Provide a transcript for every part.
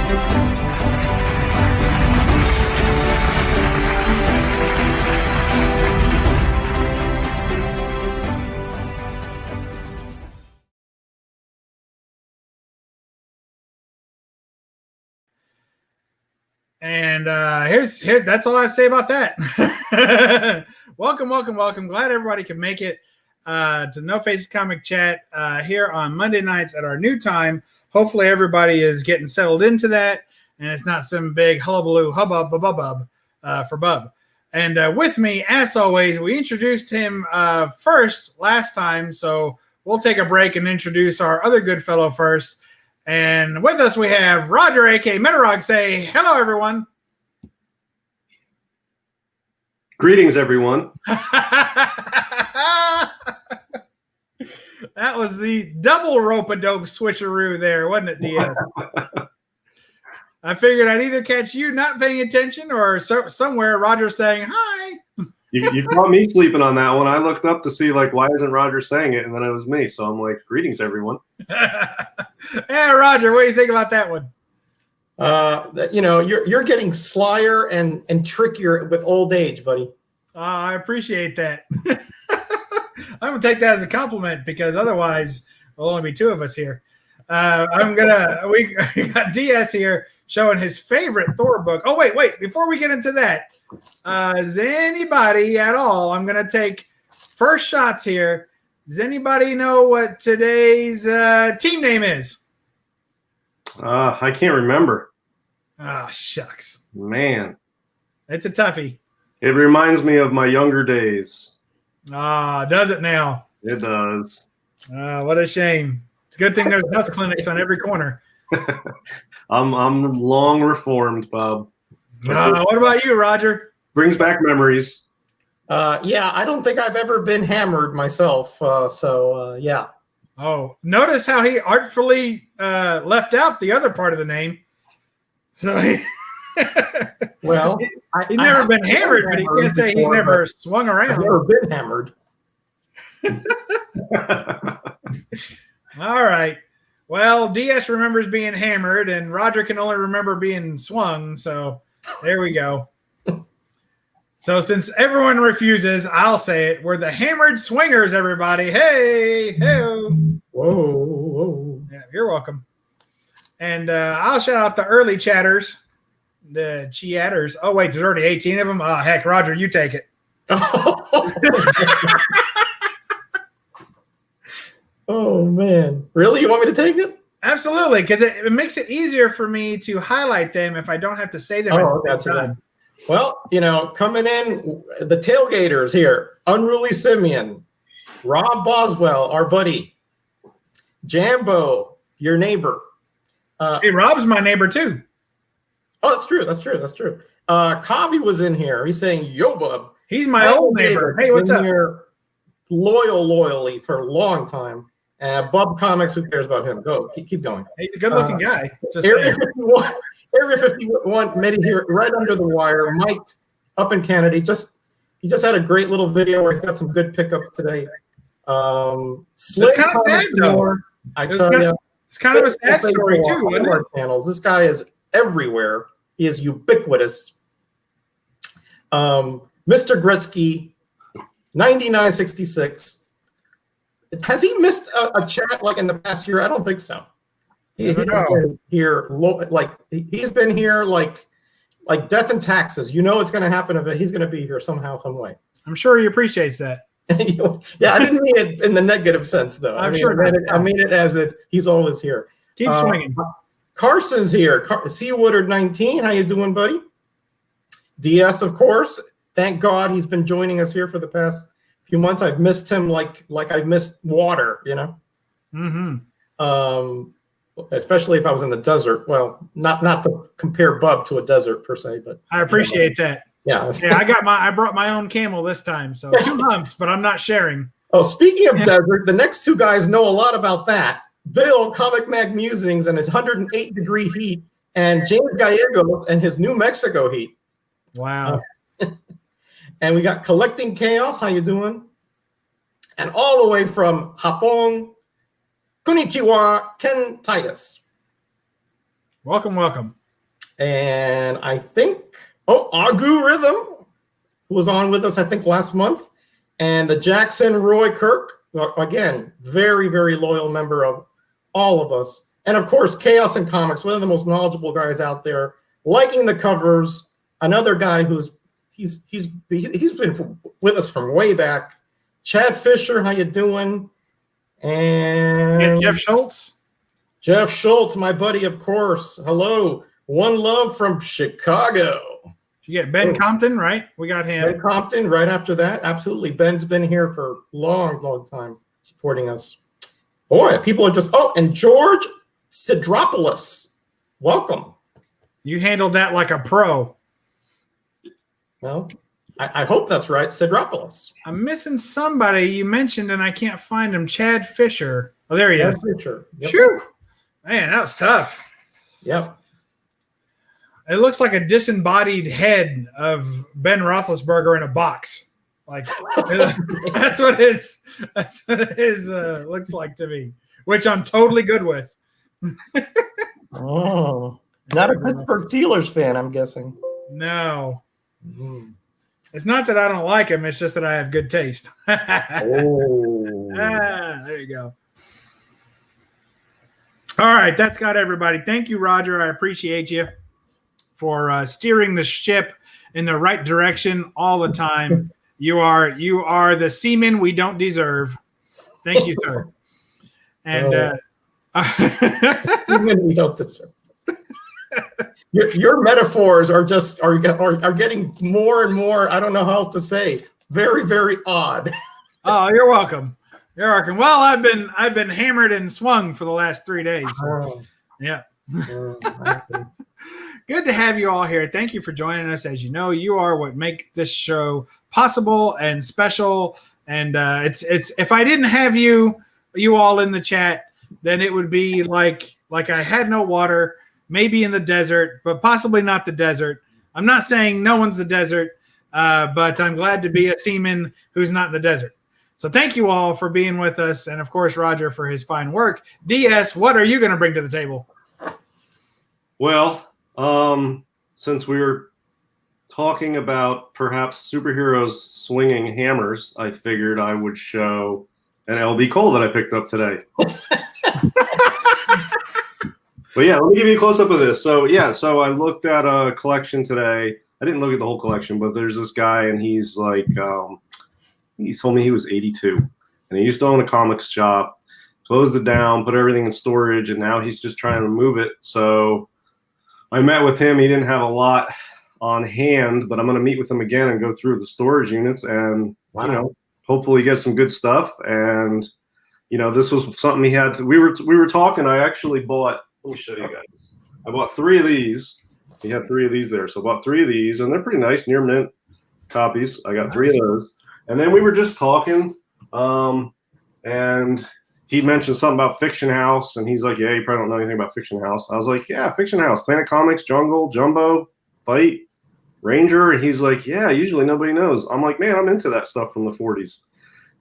And that's all I have to say about that. Welcome. Glad everybody can make it to No Faces Comic Chat here on Monday nights at our new time. Hopefully everybody is getting settled into that, and it's not some big hullabaloo hubbub for Bub. And with me, as always, we introduced him first last time, so we'll take a break and introduce our other good fellow first. And with us, we have Roger, a.k.a. Metarog. Say hello, everyone. Greetings, everyone. That was the double rope-a-dope switcheroo there, wasn't it, DS? I figured I'd either catch you not paying attention or somewhere Roger saying hi. You caught me sleeping on that one. I looked up to see, like, why isn't Roger saying it? And then it was me. So I'm like, greetings, everyone. Hey, Roger, what do you think about that one? You're getting slyer and trickier with old age, buddy. I appreciate that. I'm going to take that as a compliment because otherwise there'll only be two of us here. We got DS here showing his favorite Thor book. Oh, wait. Before we get into that, is anybody at all, I'm going to take first shots here. Does anybody know what today's team name is? I can't remember. Oh, shucks. Man. It's a toughie. It reminds me of my younger days. Does it now? It does. What a shame. It's a good thing there's health clinics on every corner. I'm long reformed, Bob. What about you, Roger? Brings back memories. Yeah, I don't think I've ever been hammered myself. Yeah. Oh, notice how he artfully left out the other part of the name. So well, he's never been hammered, but he can't say he's never swung around. I've never been hammered. All right. Well, DS remembers being hammered, and Roger can only remember being swung. So there we go. So since everyone refuses, I'll say it. We're the Hammered Swingers, everybody. Hey. Whoa. Yeah, you're welcome. And I'll shout out the early chatters, the chatters. Oh, wait, there's already 18 of them. Oh, heck, Roger, you take it. Oh, man. Really? You want me to take it? Absolutely, because it makes it easier for me to highlight them if I don't have to say them at the same time. Well, coming in, the tailgaters here, Unruly Simeon, Rob Boswell, our buddy, Jambo, your neighbor. Hey, Rob's my neighbor, too. Oh, that's true. Cobby was in here. He's saying, yo, bub. He's my old neighbor. Hey, what's up? Here loyally for a long time. Bub Comics, who cares about him? Go. Keep going. He's a good-looking guy. Area 51 made it here right under the wire. Mike up in Canada. He just had a great little video where he got some good pickups today. It's kind of sad, though. I tell you. It's kind of a sad story, too, isn't it? Channels. This guy is everywhere. He is ubiquitous. Mr. Gretzky, 9966. Has he missed a chat like in the past year? I don't think so. He's been here, he's been here like death and taxes. It's going to happen if he's going to be here somehow, some way. I'm sure he appreciates that. Yeah, I didn't mean it in the negative sense, though. I mean it as he's always here. Keep swinging. Carson's here. C. Woodard 19. How you doing, buddy? DS, of course. Thank God he's been joining us here for the past few months. I've missed him like I've missed water, Mm-hmm. Especially if I was in the desert. Well, not to compare Bub to a desert per se, but I appreciate that. Yeah. I brought my own camel this time, so 2 humps, but I'm not sharing. Oh, speaking of desert, the next two guys know a lot about that. Bill, Comic Mag Musings and his 108-degree heat, and James Gallegos and his New Mexico heat. Wow. And we got Collecting Chaos. How you doing? And all the way from Japón, Konnichiwa, Ken Titus. Welcome, welcome. And I think, Agu Rhythm, who was on with us, I think, last month. And the Jackson Roy Kirk, again, very, very loyal member of all of us. And of course, Chaos and Comics, one of the most knowledgeable guys out there, liking the covers. Another guy he's been with us from way back. Chad Fisher, how you doing? And Jeff Schultz. Jeff Schultz, my buddy, of course. Hello. One love from Chicago. You get Ben Compton, right? We got him. Ben Compton right after that. Absolutely. Ben's been here for a long, long time supporting us. Boy, people are just, and George Sidropoulos. Welcome. You handled that like a pro. Well, I hope that's right. Sidropoulos. I'm missing somebody you mentioned, and I can't find him. Chad Fisher. Oh, there he is. Fisher. Yep. Phew. Man, that was tough. Yep. It looks like a disembodied head of Ben Roethlisberger in a box. Like that's what his looks like to me, which I'm totally good with. Oh, not a Pittsburgh Steelers fan, I'm guessing. No. It's not that I don't like him. It's just that I have good taste. There you go. All right, that's got everybody. Thank you, Roger. I appreciate you for steering the ship in the right direction all the time. You are the seaman we don't deserve. Thank you, sir. And seaman we don't deserve. Your metaphors are just are getting more and more. I don't know how else to say. Very, very odd. Oh, you're welcome. You're welcome. Well, I've been hammered and swung for the last 3 days. So, yeah. Good to have you all here. Thank you for joining us. As you know, you are what make this show possible and special. And it's if I didn't have you all in the chat, then it would be like I had no water, maybe in the desert, but possibly not the desert. I'm not saying no one's the desert, but I'm glad to be a seaman who's not in the desert. So thank you all for being with us, and of course Roger for his fine work. DS, what are you going to bring to the table? Well, since we were talking about perhaps superheroes swinging hammers, I figured I would show an LB Cole that I picked up today. But yeah, let me give you a close-up of this. So I looked at a collection today. I didn't look at the whole collection, but there's this guy, and he's like, he told me he was 82, and he used to own a comics shop, closed it down, put everything in storage, and now he's just trying to move it. So I met with him. He didn't have a lot on hand, but I'm going to meet with him again and go through the storage units and, hopefully get some good stuff. And, this was something he had to, we were talking. I actually bought, let me show you guys. I bought 3 of these. He had 3 of these there. So I bought 3 of these, and they're pretty nice, near mint copies. I got 3 of those. And then we were just talking, and he mentioned something about Fiction House, and he's like, yeah, you probably don't know anything about Fiction House. I was like, yeah, Fiction House, Planet Comics, Jungle, Jumbo, Fight, Ranger. And he's like, yeah, usually nobody knows. I'm like, man, I'm into that stuff from the 40s.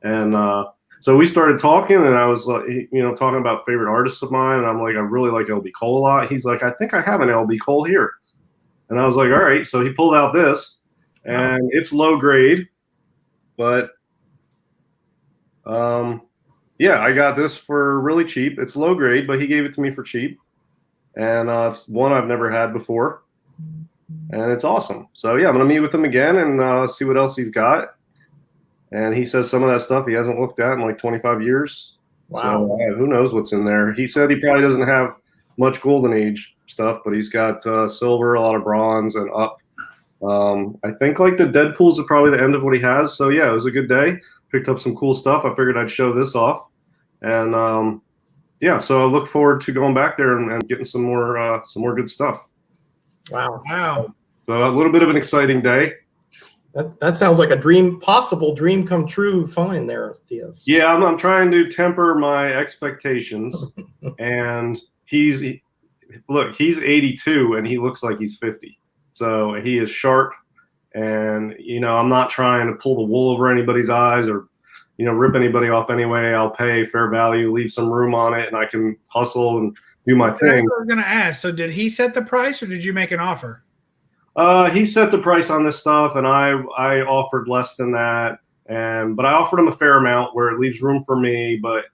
And so we started talking, and I was like, talking about favorite artists of mine, and I'm like, I really like LB Cole a lot. He's like, I think I have an LB Cole here. And I was like, all right. So he pulled out this, and it's low grade. But, I got this for really cheap. It's low grade, but he gave it to me for cheap. And it's one I've never had before. And it's awesome. So, yeah, I'm going to meet with him again and see what else he's got. And he says some of that stuff he hasn't looked at in like 25 years. Wow. So who knows what's in there. He said he probably doesn't have much Golden Age stuff, but he's got silver, a lot of bronze, and up. I think like the Deadpool's are probably the end of what he has. So yeah, it was a good day. Picked up some cool stuff. I figured I'd show this off. And so I look forward to going back there and getting some more good stuff. Wow. So a little bit of an exciting day. That sounds like a possible dream come true find there, Diaz. Yeah, I'm trying to temper my expectations. And he's 82 and he looks like he's 50. So he is sharp, and, I'm not trying to pull the wool over anybody's eyes or, rip anybody off anyway. I'll pay fair value, leave some room on it, and I can hustle and do my That's thing. what I was going to ask. So did he set the price or did you make an offer? He set the price on this stuff, and I offered less than that, but I offered him a fair amount where it leaves room for me. But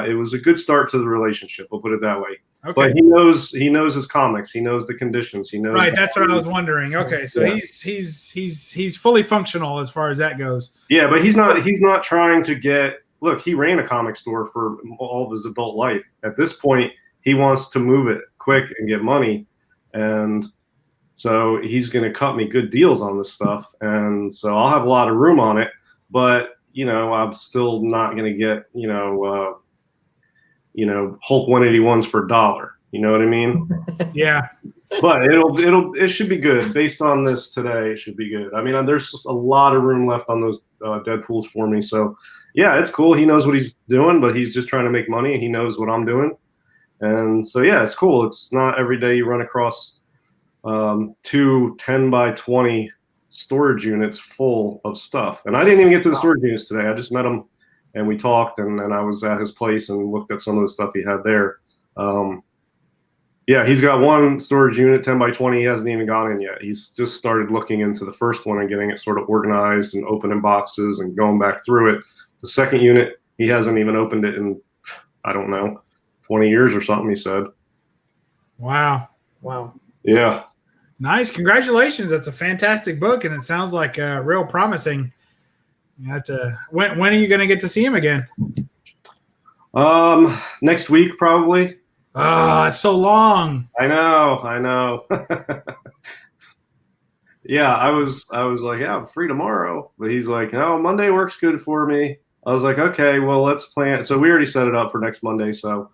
it was a good start to the relationship. We'll put it that way. Okay. But he knows his comics. He knows the conditions. He knows. Right. That's what I was wondering. Okay. So Yeah. he's fully functional as far as that goes. Yeah, but he's not trying to get. Look, he ran a comic store for all of his adult life. At this point, he wants to move it quick and get money, and so he's going to cut me good deals on this stuff, and so I'll have a lot of room on it. But I'm still not going to get Hulk 181s for $1. You know what I mean? Yeah. But it should be good based on this today. It should be good. I mean, there's a lot of room left on those Deadpools for me. So yeah, it's cool. He knows what he's doing, but he's just trying to make money. He knows what I'm doing, and so yeah, it's cool. It's not every day you run across 2 10 by 20 storage units full of stuff. And I didn't even get to the storage units today. I just met him and we talked, and I was at his place and looked at some of the stuff he had there. Yeah, he's got one storage unit, 10 by 20. He hasn't even gone in yet. He's just started looking into the first one and getting it sort of organized and opening boxes and going back through it. The second unit, he hasn't even opened it in, I don't know, 20 years or something, he said. Wow. Yeah. Nice. Congratulations. That's a fantastic book, and it sounds like real promising. You have to. When are you going to get to see him again? Next week, probably. Oh, it's so long. I know. Yeah, I was like, yeah, I'm free tomorrow. But he's like, no, Monday works good for me. I was like, okay, well, let's plan. So we already set it up for next Monday. So,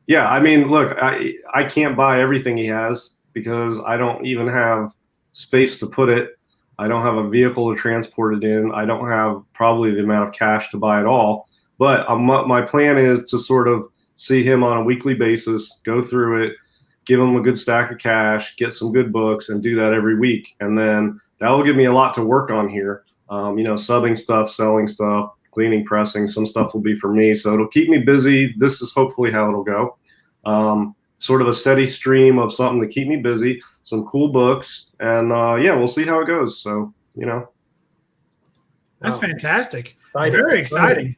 yeah, I mean, look, I can't buy everything he has because I don't even have space to put it. I don't have a vehicle to transport it in. I don't have probably the amount of cash to buy it all. But my plan is to sort of see him on a weekly basis, go through it, give him a good stack of cash, get some good books, and do that every week. And then that will give me a lot to work on here. Subbing stuff, selling stuff, cleaning, pressing. Some stuff will be for me. So it'll keep me busy. This is hopefully how it'll go. Sort of a steady stream of something to keep me busy, some cool books. And, yeah, we'll see how it goes. So, That's fantastic. Exciting. Very exciting.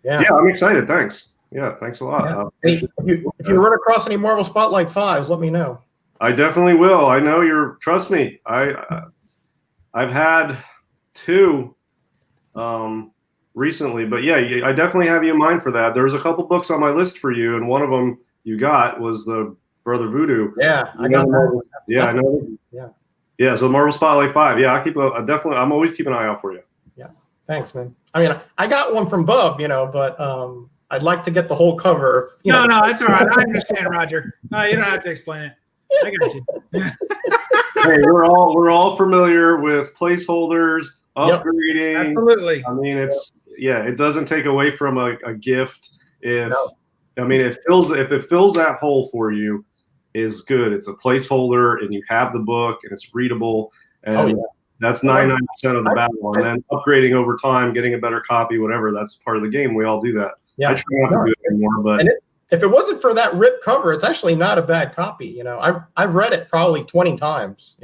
Yeah, I'm excited. Thanks. Yeah, thanks a lot. Yeah. Hey, if you run across any Marvel Spotlight 5s, let me know. I definitely will. I know trust me. I've had 2 recently, but yeah, I definitely have you in mind for that. There's a couple books on my list for you, and one of them you got was the Brother Voodoo. Yeah, I got that. Yeah, I know. Yeah. So Marvel Spotlight 5. Yeah, I'm always keeping an eye out for you. Yeah. Thanks, man. I mean, I got one from Bub, but I'd like to get the whole cover. No, that's all right. I understand, Roger. No, you don't have to explain it. I got you. Hey, we're all familiar with placeholders, upgrading. Yep, absolutely. I mean, it doesn't take away from a gift. If it fills that hole for you, is good. It's a placeholder, and you have the book, and it's readable, and that's 99% of the battle. And then upgrading over time, getting a better copy, whatever. That's part of the game. We all do that. Yeah. I try not to do it anymore, but if it wasn't for that ripped cover, it's actually not a bad copy. I've read it probably 20 times.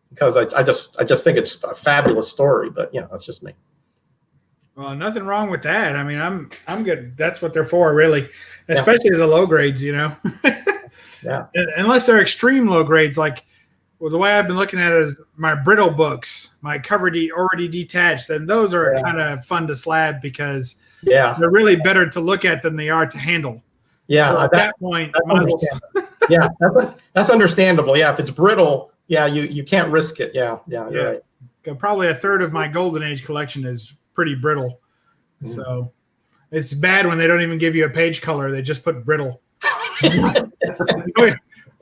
Because I just think it's a fabulous story. But that's just me. Well, nothing wrong with that. I mean, I'm good. That's what they're for, really, especially the low grades. Yeah. Unless they're extreme low grades, like. Well, the way I've been looking at it is my brittle books, my cover already detached, and those are kind of fun to slab because they're really better to look at than they are to handle. Yeah, so at that point, that's understandable. Yeah, if it's brittle, you can't risk it. You're right. Probably a third of my Golden Age collection is pretty brittle, so it's bad when they don't even give you a page color; they just put brittle.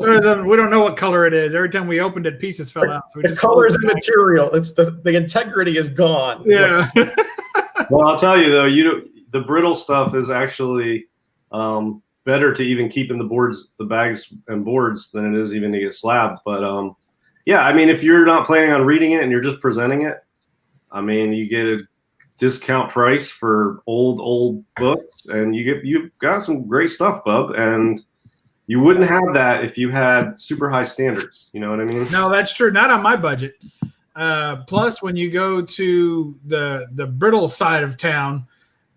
We don't know what color it is. Every time we opened it, pieces fell out. So the color is immaterial. It's the integrity is gone. Yeah. Well, I'll tell you though, the brittle stuff is actually better to even keep in the bags and boards than it is even to get slabbed. But I mean, if you're not planning on reading it and you're just presenting it, I mean, you get a discount price for old books, and you've got some great stuff, Bub, and you wouldn't have that if you had super high standards. You know what I mean? No, that's true. Not on my budget. Plus, when you go to the brittle side of town,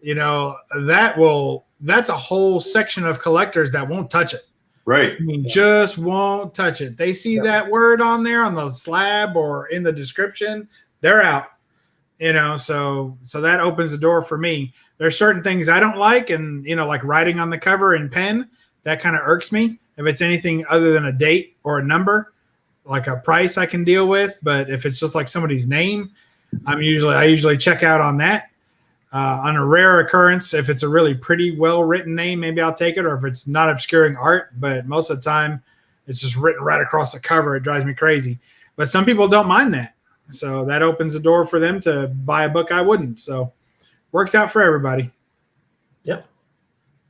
you know, that's a whole section of collectors that won't touch it. Right. I mean, just won't touch it. They see that word on there on the slab or in the description, they're out. You know, so that opens the door for me. There's certain things I don't like, and you know, like writing on the cover in pen, that kind of irks me. If it's anything other than a date or a number, like a price, I can deal with. But if it's just like somebody's name, I usually check out on that. On a rare occurrence, if it's a really pretty well-written name, maybe I'll take it, or if it's not obscuring art, but most of the time it's just written right across the cover. It drives me crazy. But some people don't mind that. So that opens the door for them to buy a book I wouldn't. So works out for everybody. Yep.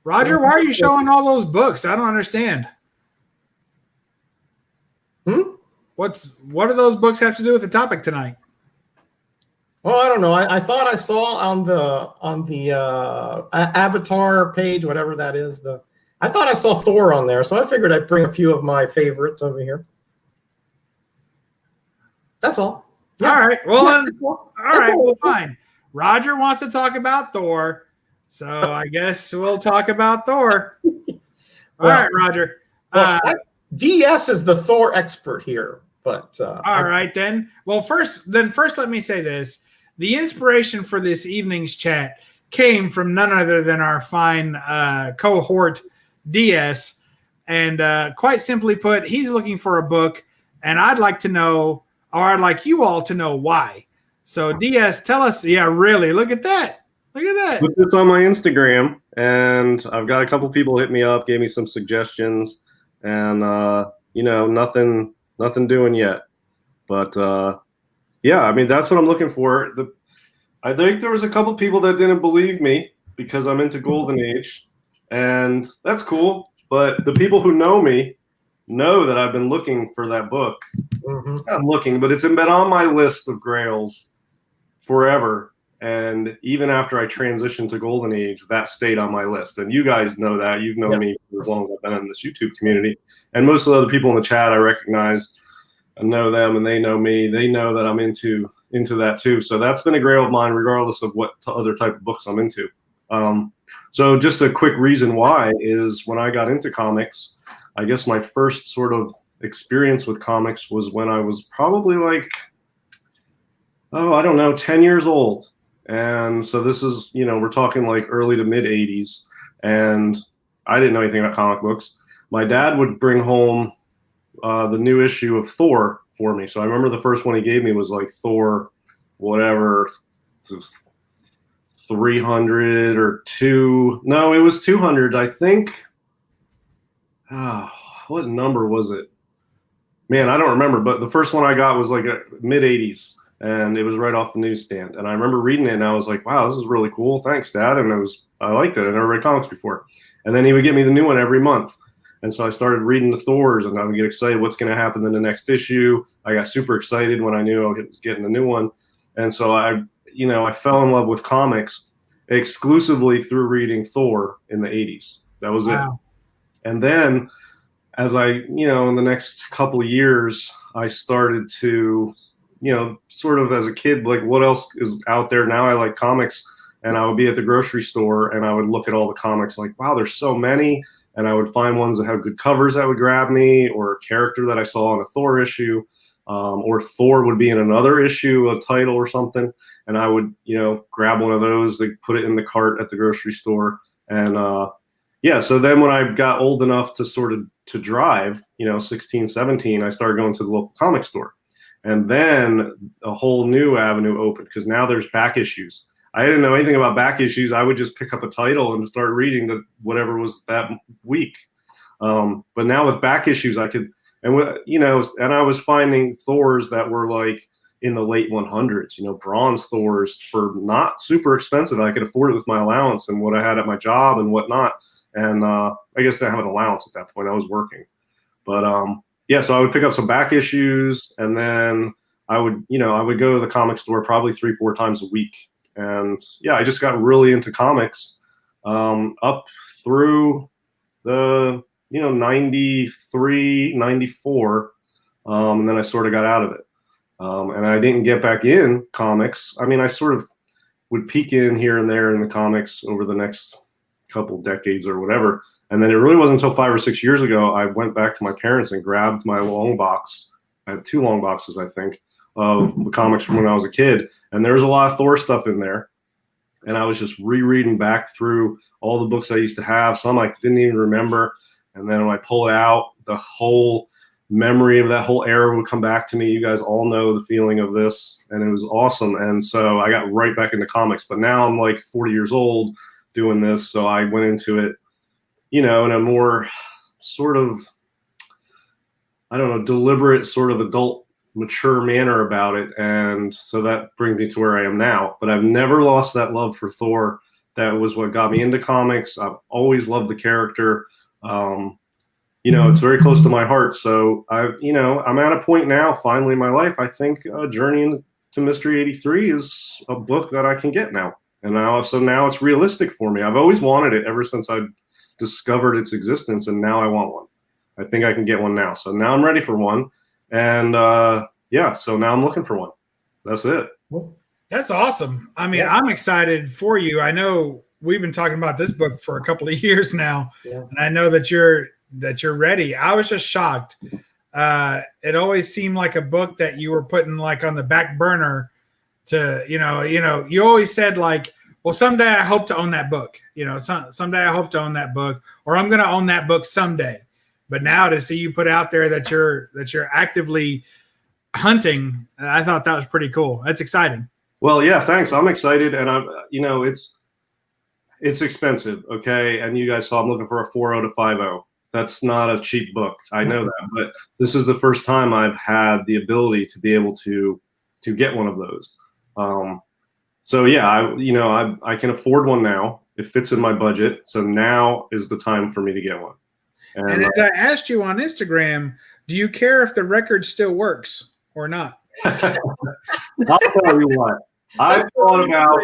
Roger, why are you showing all those books? I don't understand. What do those books have to do with the topic tonight? Well, I don't know. I thought I saw on the Avatar page, whatever that is, I thought I saw Thor on there, so I figured I'd bring a few of my favorites over here. That's all. Yeah. All right. Well, then, all right. Well, fine. Roger wants to talk about Thor, so I guess we'll talk about Thor. All right, Roger. DS is the Thor expert here, but all right then. Well, first, let me say this: the inspiration for this evening's chat came from none other than our fine cohort DS, and quite simply put, he's looking for a book, and I'd like to know, or I'd like you all to know why. So DS, tell us. Yeah, really. Look at that. Look at that. Put this on my Instagram, and I've got a couple people hit me up, gave me some suggestions, and you know, nothing doing yet. But yeah, I mean, that's what I'm looking for. I think there was a couple people that didn't believe me because I'm into Golden Age, and that's cool. But the people who know me know that I've been looking for that book. I'm looking, but it's been on my list of grails forever. And even after I transitioned to Golden Age, that stayed on my list. And you guys know that. You've known me for as long as I've been in this YouTube community. And most of the other people in the chat I recognize and know them, and they know me. They know that I'm into that too. So that's been a grail of mine, regardless of what other type of books I'm into. So just a quick reason why is when I got into comics, I guess my first sort of experience with comics was when I was probably like, I don't know, 10 years old. And so this is, you know, we're talking like early to mid 80s. And I didn't know anything about comic books. My dad would bring home the new issue of Thor for me. So I remember the first one he gave me was like Thor, whatever, 300 or 2. No, it was 200, I think. What number was it? Man, I don't remember. But the first one I got was like a mid 80s. And it was right off the newsstand. And I remember reading it, and I was like, wow, this is really cool. Thanks, Dad. And I liked it. I never read comics before. And then he would get me the new one every month. And so I started reading the Thors, and I would get excited what's going to happen in the next issue. I got super excited when I knew I was getting a new one. And so I fell in love with comics exclusively through reading Thor in the 80s. That was it. And then as in the next couple of years, I started to, sort of as a kid, like what else is out there now? I like comics, and I would be at the grocery store and I would look at all the comics like, wow, there's so many. And I would find ones that have good covers that would grab me, or a character that I saw in a Thor issue, or Thor would be in another issue, a title or something. And I would, grab one of those, like put it in the cart at the grocery store. And so then when I got old enough to drive, 16, 17, I started going to the local comic store. And then a whole new avenue opened, because now there's back issues. I didn't know anything about back issues. I would just pick up a title and start reading whatever was that week. But now with back issues, I could, and I was finding Thors that were like in the late 100s, bronze Thors for not super expensive. I could afford it with my allowance and what I had at my job and whatnot. And I guess I didn't have an allowance at that point. I was working. But so I would pick up some back issues, and then I would go to the comic store probably 3-4 times a week And yeah, I just got really into comics up through the 93, 94, and then I sort of got out of it. And I didn't get back in comics. I mean, I sort of would peek in here and there in the comics over the next couple decades or whatever. And then it really wasn't until 5 or 6 years ago I went back to my parents and grabbed my long box. I had 2 long boxes, I think, of the comics from when I was a kid. And there was a lot of Thor stuff in there. And I was just rereading back through all the books I used to have. Some I didn't even remember. And then when I pull it out, the whole memory of that whole era would come back to me. You guys all know the feeling of this, and it was awesome. And so I got right back into comics. But now I'm like 40 years old doing this, so I went into it, in a more sort of, I don't know, deliberate sort of adult, mature manner about it. And so that brings me to where I am now. But I've never lost that love for Thor. That was what got me into comics. I've always loved the character. It's very close to my heart. So I'm at a point now, finally in my life, I think Journey into Mystery 83 is a book that I can get now. And now it's realistic for me. I've always wanted it ever since I discovered its existence, and now I want one. I think I can get one now. So now I'm ready for one. And so now I'm looking for one. That's it. That's awesome. I mean, I'm excited for you. I know we've been talking about this book for a couple of years now, and I know that you're ready. I was just shocked. It always seemed like a book that you were putting like on the back burner to, you always said like, well, someday I hope to own that book, someday I hope to own that book, or I'm going to own that book someday. But now to see you put out there that you're actively hunting, I thought that was pretty cool. That's exciting. Well, yeah, thanks. I'm excited. And it's expensive. Okay. And you guys saw I'm looking for a 4.0 to 5.0. That's not a cheap book. I know that, but this is the first time I've had the ability to be able to get one of those. So yeah, I can afford one now. It fits in my budget. So now is the time for me to get one. And as I asked you on Instagram, do you care if the record still works or not? I'll tell you what. I've thought about,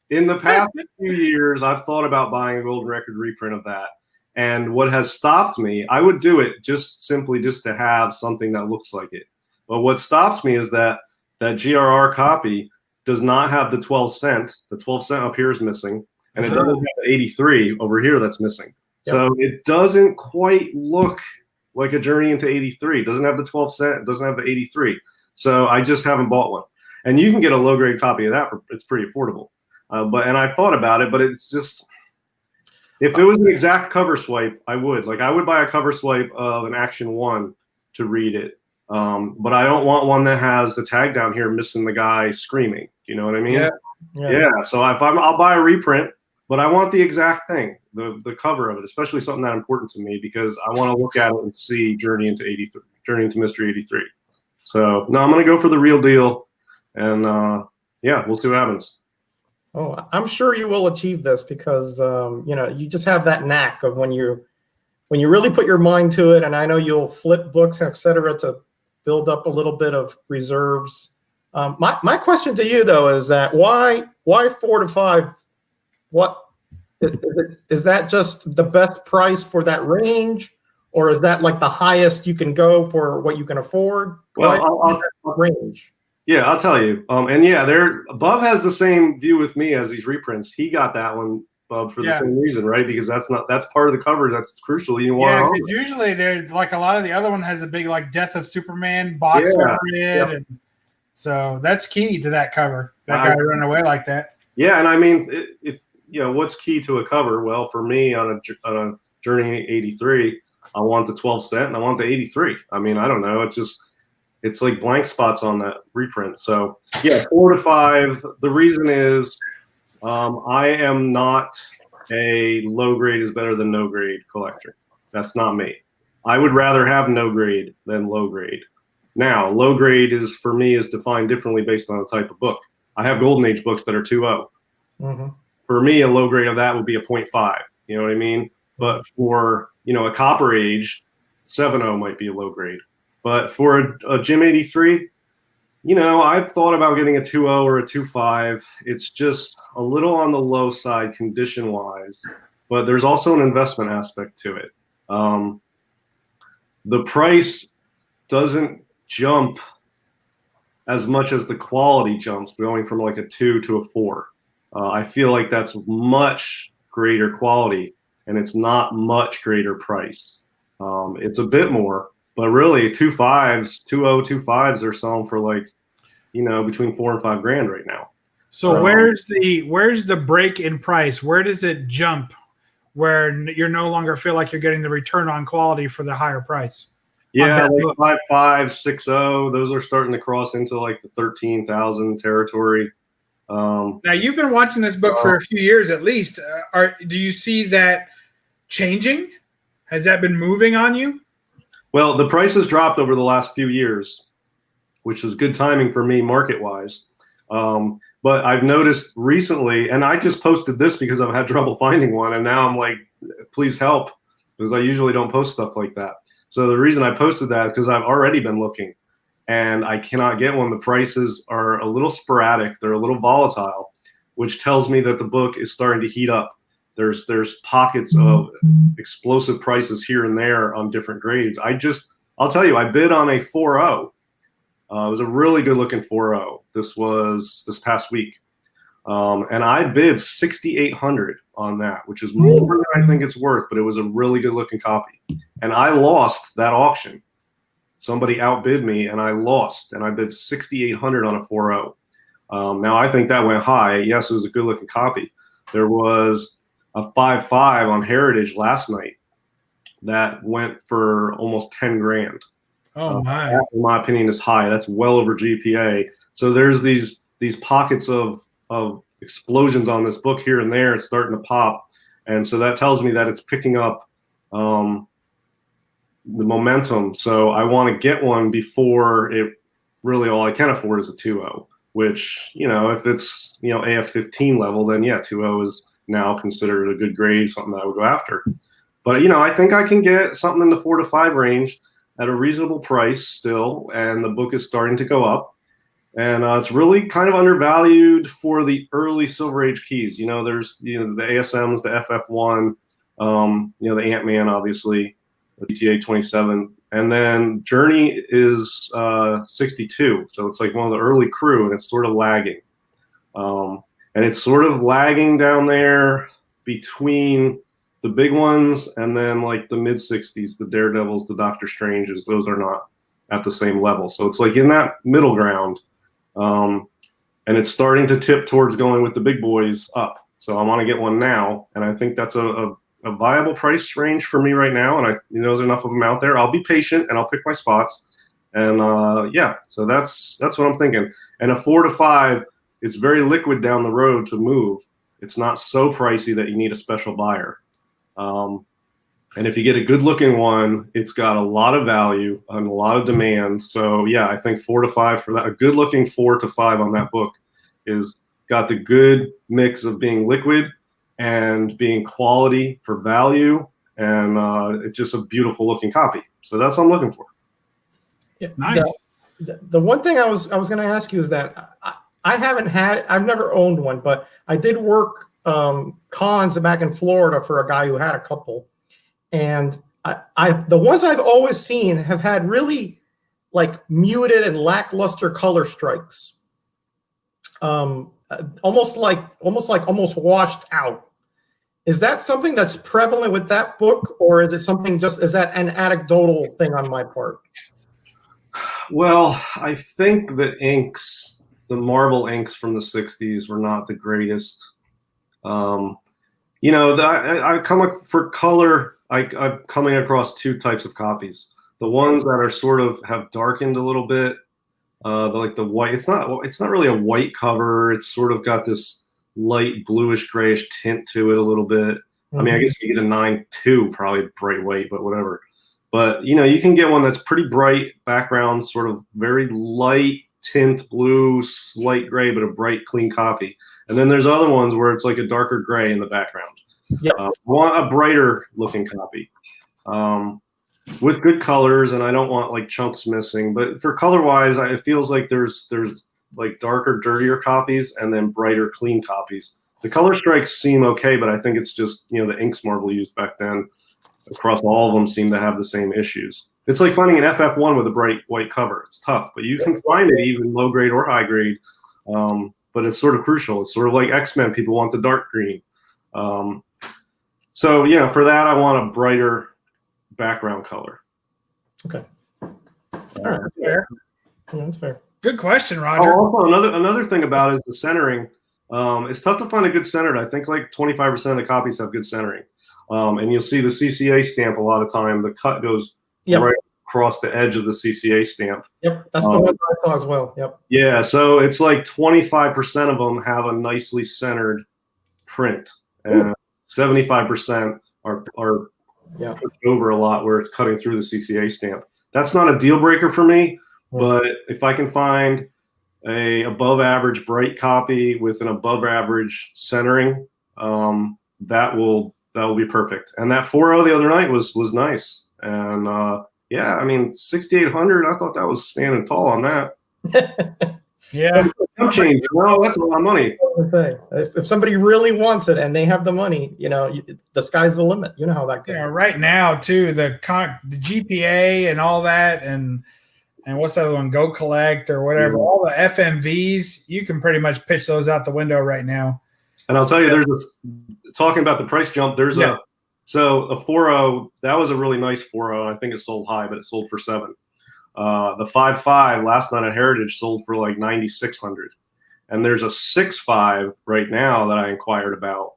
in the past few years, I've thought about buying a gold record reprint of that. And what has stopped me, I would do it just to have something that looks like it. But what stops me is that GRR copy does not have the 12 cent. The 12 cent up here is missing. And it doesn't have the 83 over here that's missing. Yep. So it doesn't quite look like a Journey into 83. It doesn't have the 12 cent. It doesn't have the 83. So I just haven't bought one. And you can get a low grade copy of that. It's pretty affordable. And I thought about it, but it's just, if it was an exact cover swipe, I would. Like, I would buy a cover swipe of an Action 1 to read it. But I don't want one that has the tag down here missing the guy screaming. You know what I mean? Yeah. So I'll buy a reprint, but I want the exact thing, the cover of it, especially something that important to me, because I want to look at it and see Journey into Mystery 83. So no, I'm going to go for the real deal, and we'll see what happens. Oh, I'm sure you will achieve this, because you just have that knack of when you really put your mind to it. And I know you'll flip books, etc., to build up a little bit of reserves. My question to you though is that why 4 to 5? What is that? Just the best price for that range, or is that like the highest you can go for what you can afford? Well, I'll range. Yeah, I'll tell you. Bub has the same view with me as these reprints. He got that one, Bub, for the same reason, right? Because that's part of the cover that's crucial. You want because usually there's like a lot of the other one has a big like Death of Superman box over it, and so that's key to that cover. That guy running away like that. Yeah, and I mean, if what's key to a cover? Well, for me on a Journey 83, I want the 12 cent and I want the 83. I mean, I don't know. It's like blank spots on that reprint. So yeah, 4 to 5. The reason is I am not a low grade is better than no grade collector. That's not me. I would rather have no grade than low grade. Now, low grade is defined differently based on the type of book. I have Golden Age books that are 2.0. Mm-hmm. For me, a low grade of that would be a 0.5. You know what I mean? But for a Copper Age, 7.0 might be a low grade. But for a Jim 83, I've thought about getting a 2.0 or a 2.5. It's just a little on the low side condition-wise, but there's also an investment aspect to it. The price doesn't jump as much as the quality jumps, going from like a 2 to a 4. I feel like that's much greater quality, and it's not much greater price. It's a bit more, but really 2.5s, 2.0, 2.5s are selling for like, between $4 and $5 grand right now. So where's the break in price? Where does it jump where you're no longer feel like you're getting the return on quality for the higher price? Yeah, like 5.5, 6.0, those are starting to cross into like the 13,000 territory. Now you've been watching this book for a few years at least. Do you see that changing? Has that been moving on you? Well, the price has dropped over the last few years, which is good timing for me market-wise. But I've noticed recently, and I just posted this because I've had trouble finding one, and now I'm like, please help, because I usually don't post stuff like that. So the reason I posted that is because I've already been looking, and I cannot get one. The prices are a little sporadic. They're a little volatile, which tells me that the book is starting to heat up. There's pockets of explosive prices here and there on different grades. I'll tell you, I bid on a 4.0. It was a really good looking 4.0. This was this past week. And I bid $6,800 on that, which is more than I think it's worth, but it was a really good looking copy. And I lost that auction. Somebody outbid me and I lost, and I bid $6,800 on a 4.0. Now I think that went high. Yes, it was a good looking copy. There was a 5.5 on Heritage last night that went for almost 10 grand. Oh my! That, in my opinion, is high. That's well over GPA. So there's these pockets of explosions on this book here and there. It's starting to pop, and so that tells me that it's picking up the momentum. So I want to get one before it really all I can afford is a 2.0. Which, if it's AF15 level, then yeah, 2.0 is now considered a good grade, something that I would go after. But I think I can get something in the 4 to 5 range at a reasonable price still, and the book is starting to go up. And it's really kind of undervalued for the early Silver Age keys. There's the ASMs, the FF1, the Ant-Man, obviously, the GTA 27, and then Journey is 62. So it's like one of the early crew, and it's sort of lagging. And it's sort of lagging down there between the big ones and then like the mid 60s, the Daredevils, the Doctor Stranges. Those are not at the same level. So it's like in that middle ground. And it's starting to tip towards going with the big boys up. So I want to get one now. And I think that's a viable price range for me right now. And there's enough of them out there. I'll be patient and I'll pick my spots. And yeah, so that's what I'm thinking. And a 4 to 5, it's very liquid down the road to move. It's not so pricey that you need a special buyer. And if you get a good looking one, it's got a lot of value and a lot of demand. So yeah, I think 4 to 5 for that. A good looking 4 to 5 on that book is got the good mix of being liquid and being quality for value. And it's just a beautiful looking copy. So that's what I'm looking for. Yeah, nice. The one thing I was going to ask you is that I've never owned one, but I did work cons back in Florida for a guy who had a couple, and the ones I've always seen have had really like muted and lackluster color strikes, almost washed out. Is that something that's prevalent with that book, or is it something is that an anecdotal thing on my part? Well, I think the inks, the Marvel inks from the 60s were not the greatest. I come for color. I'm coming across two types of copies. The ones that are sort of have darkened a little bit, like the white. It's not really a white cover. It's sort of got this light bluish grayish tint to it a little bit. Mm-hmm. I mean, I guess you get a 9.2, probably bright white, but whatever. But you can get one that's pretty bright background, sort of very light tint blue, slight gray, but a bright clean copy. And then there's other ones where it's like a darker gray in the background. Yep. Want a brighter looking copy. with good colors, and I don't want like chunks missing. But for color wise, it feels like there's like darker, dirtier copies and then brighter, clean copies. The color strikes seem okay, but I think it's just, you know, the inks marble used back then across all of them seem to have the same issues. It's like finding an FF1 with a bright white cover. It's tough, but you can find it even low grade or high grade. But it's sort of crucial. It's sort of like X-Men. People want the dark green. So yeah, for that, I want a brighter background color. Okay. All right, that's fair. Yeah, that's fair. Good question, Roger. Oh, also, another thing about it is the centering. It's tough to find a good centered. I think like 25% of the copies have good centering. And you'll see the CCA stamp a lot of time. The cut goes right across the edge of the CCA stamp. Yep, that's the one I saw as well. Yep. Yeah, so it's like 25% of them have a nicely centered print, and 75% are pushed over a lot where it's cutting through the CCA stamp. That's not a deal breaker for me, but if I can find a above average bright copy with an above average centering, that will be perfect. And that 4.0 the other night was nice. And yeah, I mean 6,800. I thought that was standing tall on that. Yeah, change. Well, that's a lot of money. If somebody really wants it and they have the money, you know, the sky's the limit. You know how that goes. Yeah, right now too, the GPA and all that, and what's the other one? Go Collect or whatever. Yeah. All the FMVs, you can pretty much pitch those out the window right now. And I'll tell you, talking about the price jump. There's a 4.0. That was a really nice 4.0. I think it sold high, but it sold for 7. The 5.5 last night at Heritage sold for like 9,600, and there's a 6.5 right now that I inquired about,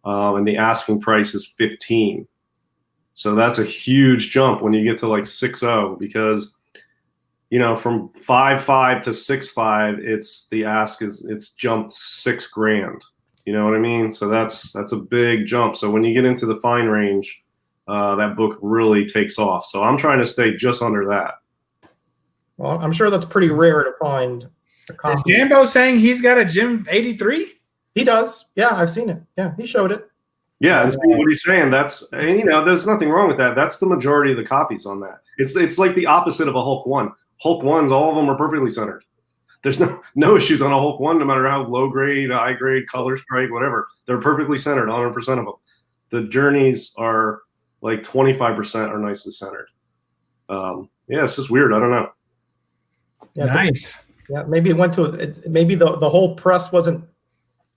and the asking price is 15. So that's a huge jump when you get to like 6.0, because you know from 5.5 to 6.5, it's jumped $6,000. You know what I mean? So that's a big jump. So when you get into the fine range, that book really takes off. So I'm trying to stay just under that. Well, I'm sure that's pretty rare to find a copy. Is Jambo saying he's got a Jim 83? He does. Yeah, I've seen it. Yeah, he showed it. Yeah, and see what he's saying. And you know, there's nothing wrong with that. That's the majority of the copies on that. It's like the opposite of a Hulk 1. Hulk 1s, all of them are perfectly centered. There's no issues on a Hulk 1, no matter how low grade, high grade, color strike, whatever. They're perfectly centered, 100% of them. The journeys are like 25% are nicely centered. Yeah, it's just weird. I don't know. Yeah, nice. Yeah, maybe it went to maybe the whole press wasn't,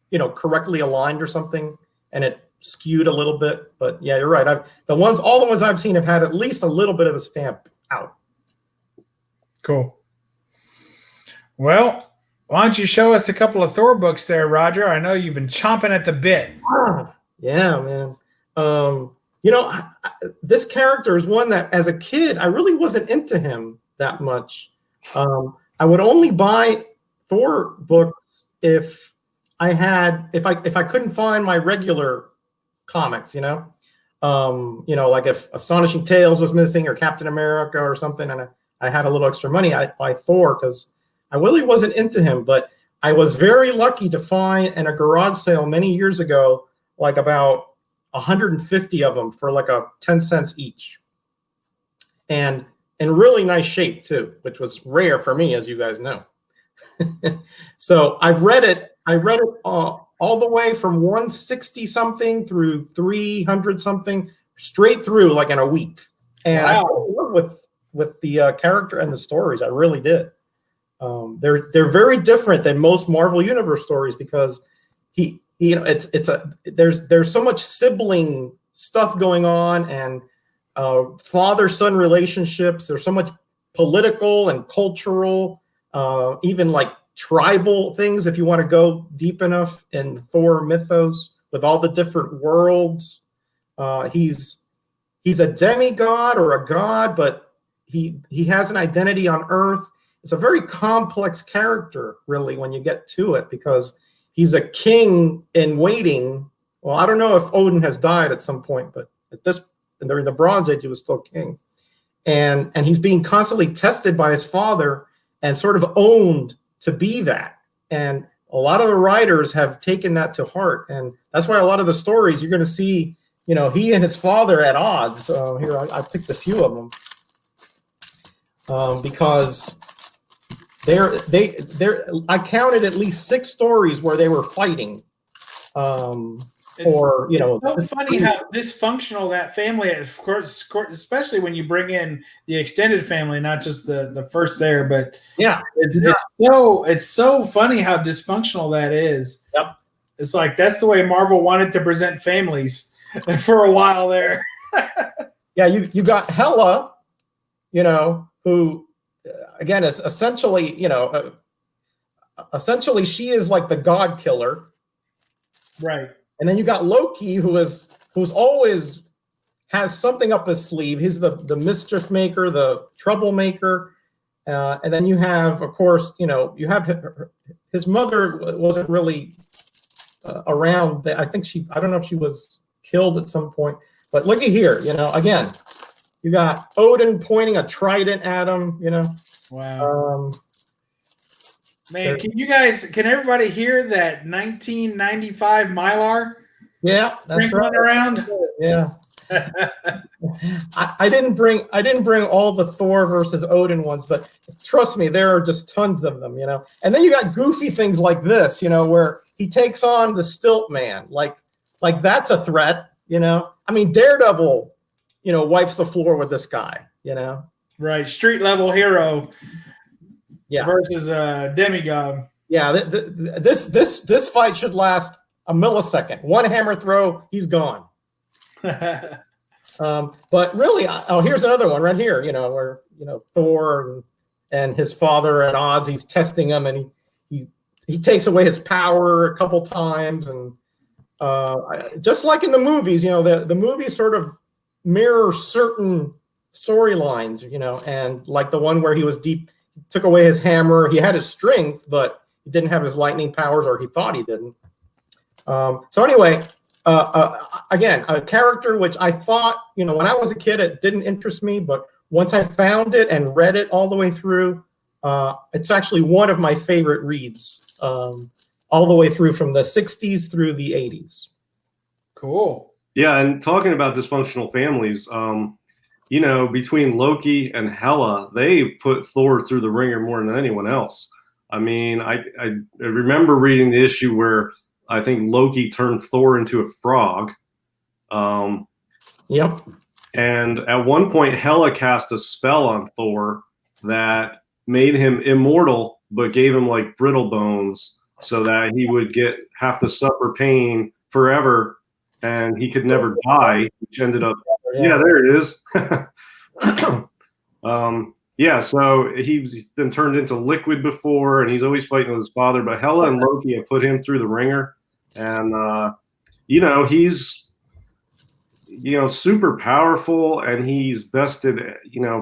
you know, correctly aligned or something, and it skewed a little bit. But yeah, you're right. All the ones I've seen have had at least a little bit of the stamp out. Cool. Well, why don't you show us a couple of Thor books there, Roger? I know you've been chomping at the bit. Yeah, man. You know, this character is one that, as a kid, I really wasn't into him that much. I would only buy Thor books if I couldn't find my regular comics. You know, like if Astonishing Tales was missing or Captain America or something, and I had a little extra money, I'd buy Thor because I really wasn't into him. But I was very lucky to find in a garage sale many years ago, like about 150 of them for like 10 cents each, and in really nice shape too, which was rare for me, as you guys know. So I've read it. I read it all the way from 160 something through 300 something, straight through like in a week. And I fell in love with the character and the stories. I really did. They're very different than most Marvel Universe stories because there's so much sibling stuff going on, and father-son relationships. There's so much political and cultural, even like tribal things, if you want to go deep enough in Thor mythos with all the different worlds. He's a demigod or a god, but he has an identity on Earth. It's a very complex character, really, when you get to it, because he's a king in waiting. Well, I don't know if Odin has died at some point, but during the Bronze Age, he was still king. And he's being constantly tested by his father and sort of owned to be that. And a lot of the writers have taken that to heart. And that's why a lot of the stories you're going to see, he and his father at odds. Here, I picked a few of them because I counted at least 6 stories where they were fighting. It's so funny how dysfunctional that family is, of course, especially when you bring in the extended family, not just the first there, but it's so funny how dysfunctional that is. Yep. It's like that's the way Marvel wanted to present families for a while there. Yeah, you got Hela, who again is essentially, essentially she is like the god killer. Right. And then you got Loki, who's always has something up his sleeve. He's the mischief maker, the troublemaker. And then you have, of course, you have his mother wasn't really around. I don't know if she was killed at some point. But looky here, again, you got Odin pointing a trident at him, Wow. Man, can everybody hear that 1995 Mylar? Yeah, that's right. Around? Yeah. I didn't bring all the Thor versus Odin ones, but trust me, there are just tons of them, And then you got goofy things like this, where he takes on the Stilt Man, like that's a threat, I mean, Daredevil, wipes the floor with this guy, Right, street level hero. Yeah. Versus demigod. Yeah, this fight should last a millisecond. One hammer throw, he's gone. But really, here's another one right here. Where Thor and his father at odds. He's testing him, and he takes away his power a couple times, and just like in the movies, the movies sort of mirror certain storylines, and like the one where he was took away his hammer. He had his strength, but he didn't have his lightning powers, or he thought he didn't. So anyway, again, a character which I thought, when I was a kid, it didn't interest me, but once I found it and read it all the way through, it's actually one of my favorite reads, all the way through from the 60s through the 80s. Cool. Yeah, and talking about dysfunctional families, between Loki and Hela, they put Thor through the ringer more than anyone else. I mean, I remember reading the issue where I think Loki turned Thor into a frog. Yep. And at one point, Hela cast a spell on Thor that made him immortal, but gave him like brittle bones so that he would have to suffer pain forever, and he could never die, which ended up. Yeah, there it is. So he's been turned into liquid before, and he's always fighting with his father. But Hela and Loki have put him through the ringer, and he's super powerful, and he's bested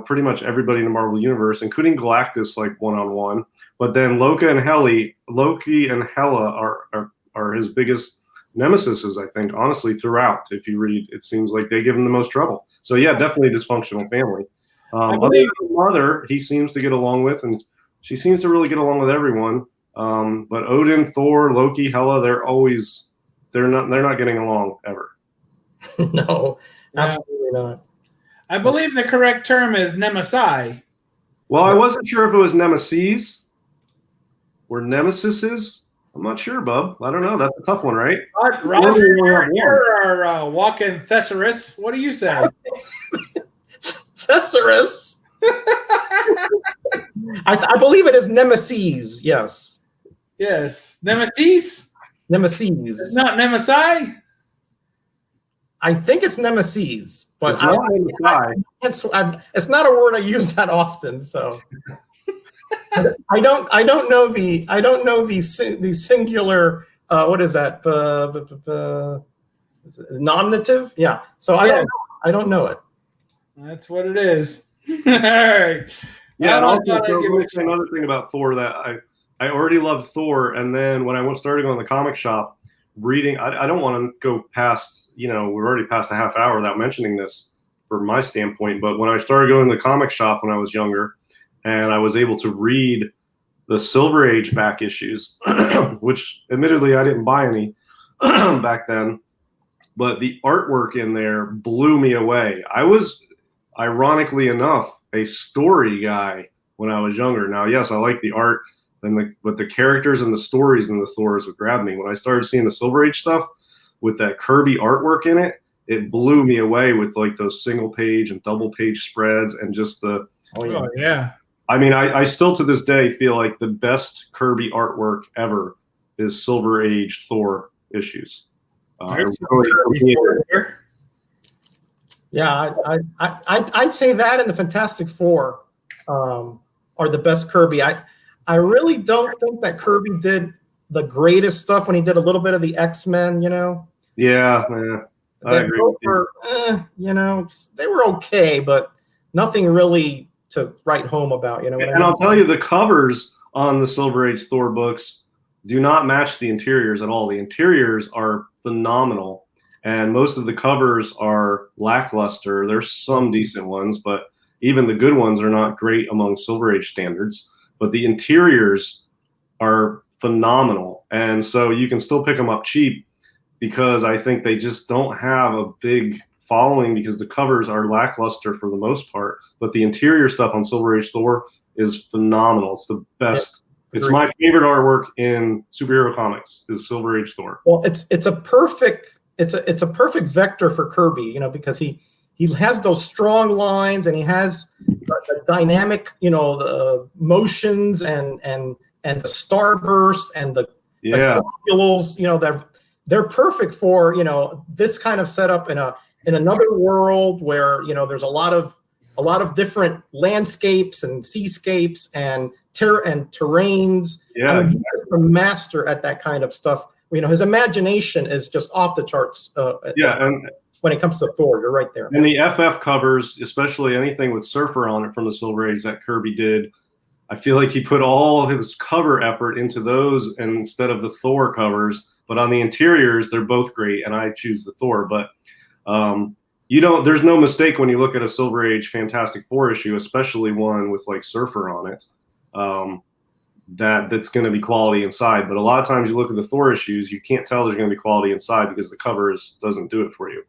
pretty much everybody in the Marvel universe, including Galactus, like one-on-one. But then Loki and Hela are his biggest nemesis, I think, honestly, throughout. If you read, it seems like they give him the most trouble. So yeah, definitely a dysfunctional family. Other than his mother, he seems to get along with, and she seems to really get along with everyone. But Odin, Thor, Loki, Hela, they're not getting along ever. No, absolutely not. I believe the correct term is nemesis. Well, I wasn't sure if it was nemesis or nemesises. I'm not sure, Bub. I don't know. That's a tough one, right? Roger, you're our walking thesaurus. What do you say? Thesaurus. I believe it is nemesis. Yes. Yes. Nemesis? Nemesis. It's not nemesis? I think it's nemesis, but it's not a word I use that often. So I don't know the singular. What is that? Nominative? Yeah. So I don't know it. That's what it is. All right. Yeah. And also, another thing about Thor that I already loved Thor, and then when I started going to the comic shop reading, I don't want to go past. We're already past a half hour without mentioning this from my standpoint. But when I started going to the comic shop when I was younger, and I was able to read the Silver Age back issues, which admittedly I didn't buy any back then. but the artwork in there blew me away. I was, ironically enough, a story guy when I was younger. Now, yes, I like the art, but the characters and the stories in the Thors would grab me. When I started seeing the Silver Age stuff with that Kirby artwork in it, it blew me away with like those single page and double page spreads and just the. Oh yeah. I mean, I still to this day feel like the best Kirby artwork ever is Silver Age Thor issues. Yeah, I'd say that and the Fantastic Four are the best Kirby. I really don't think that Kirby did the greatest stuff when he did a little bit of the X-Men, you know? Yeah, I agree. They were okay, but nothing really to write home about, you know. And I'll tell you, the covers on the Silver Age Thor books do not match the interiors at all. The interiors are phenomenal, and most of the covers are lackluster. There's some decent ones, but even the good ones are not great among Silver Age standards. But the interiors are phenomenal, and so you can still pick them up cheap because I think they just don't have a big following because the covers are lackluster for the most part. But the interior stuff on Silver Age Thor is phenomenal. It's the best. Yeah, it's my favorite artwork in superhero comics is Silver Age Thor. Well, it's a perfect vector for Kirby, you know, because he has those strong lines and he has the dynamic, you know, the motions and the starburst and the globules, you know, they're perfect for, you know, this kind of setup in another world where, you know, there's a lot of different landscapes and seascapes and terrains. Yeah, I mean, he's a master at that kind of stuff. You know, his imagination is just off the charts. And when it comes to Thor, you're right there. And the FF covers, especially anything with Surfer on it from the Silver Age that Kirby did, I feel like he put all his cover effort into those instead of the Thor covers. But on the interiors, they're both great, and I choose the Thor. But there's no mistake when you look at a Silver Age Fantastic Four issue, especially one with like Surfer on it, that's going to be quality inside. But a lot of times you look at the Thor issues, you can't tell there's going to be quality inside because the covers doesn't do it for you.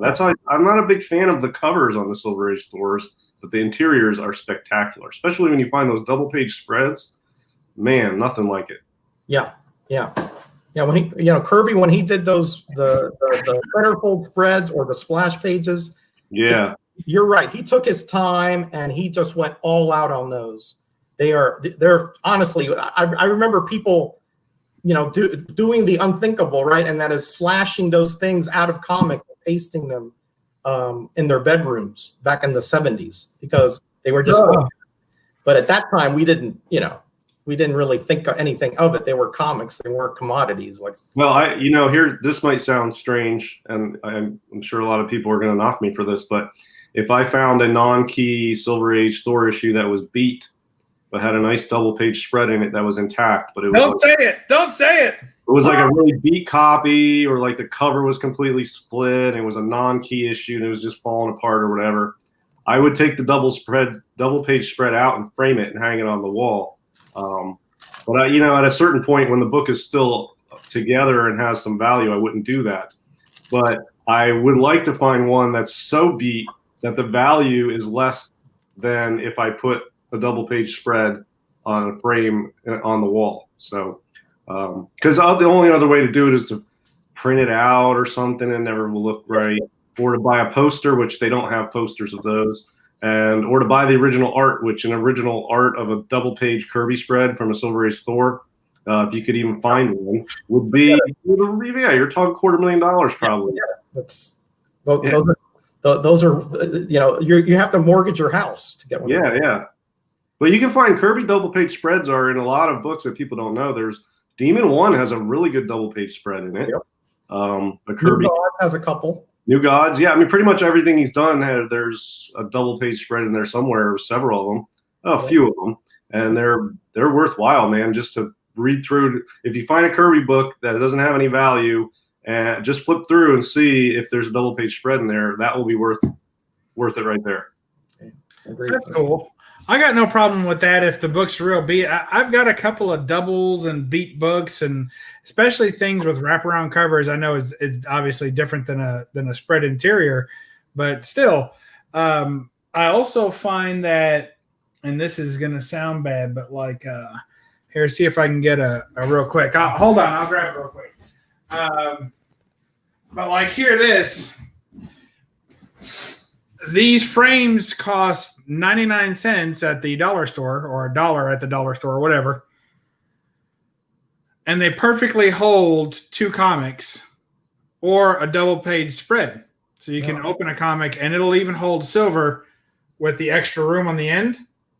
That's why I'm not a big fan of the covers on the Silver Age Thors, but the interiors are spectacular, especially when you find those double page spreads. Man, nothing like it. Yeah. When he, you know, Kirby, when he did those the centerfold spreads or the splash pages. Yeah, you're right. He took his time and he just went all out on those. They're honestly, I remember people, you know, doing the unthinkable, right? And that is slashing those things out of comics and pasting them in their bedrooms back in the 70s because they were just. But at that time, we didn't really think anything of it. They were comics. They weren't commodities. This might sound strange, and I'm sure a lot of people are going to knock me for this, but if I found a non-key Silver Age Thor issue that was beat, but had a nice double page spread in it that was intact, but it was Don't say it. It was like a really beat copy, or like the cover was completely split, and it was a non-key issue, and it was just falling apart or whatever. I would take the double page spread out and frame it and hang it on the wall. But at a certain point when the book is still together and has some value, I wouldn't do that. But I would like to find one that's so beat that the value is less than if I put a double page spread on a frame on the wall. So, because the only other way to do it is to print it out or something and never will look right, or to buy a poster, which they don't have posters of those. Or to buy the original art, which an original art of a double page Kirby spread from a Silver Age Thor, if you could even find one, would be, you're talking $250,000 probably. Yeah, those are, you know, you have to mortgage your house to get one. Yeah. But you can find Kirby double page spreads are in a lot of books that people don't know. There's Demon 1 has a really good double page spread in it. Yep. Kirby has a couple. New Gods, yeah. I mean, pretty much everything he's done, there's a double page spread in there somewhere, several of them, a few of them, and they're worthwhile, man. Just to read through. If you find a Kirby book that doesn't have any value, and just flip through and see if there's a double page spread in there, that will be worth it right there. That's cool. I got no problem with that if the book's real beat. I've got a couple of doubles and beat books, and especially things with wraparound covers. I know is obviously different than a spread interior, but still, I also find that, and this is going to sound bad, but like here, see if I can get a real quick. Hold on, I'll grab it real quick. But like here, these frames cost 99 cents at the dollar store, or $1 at the dollar store, or whatever. And they perfectly hold 2 comics or a double page spread. So you can open a comic and it'll even hold silver with the extra room on the end.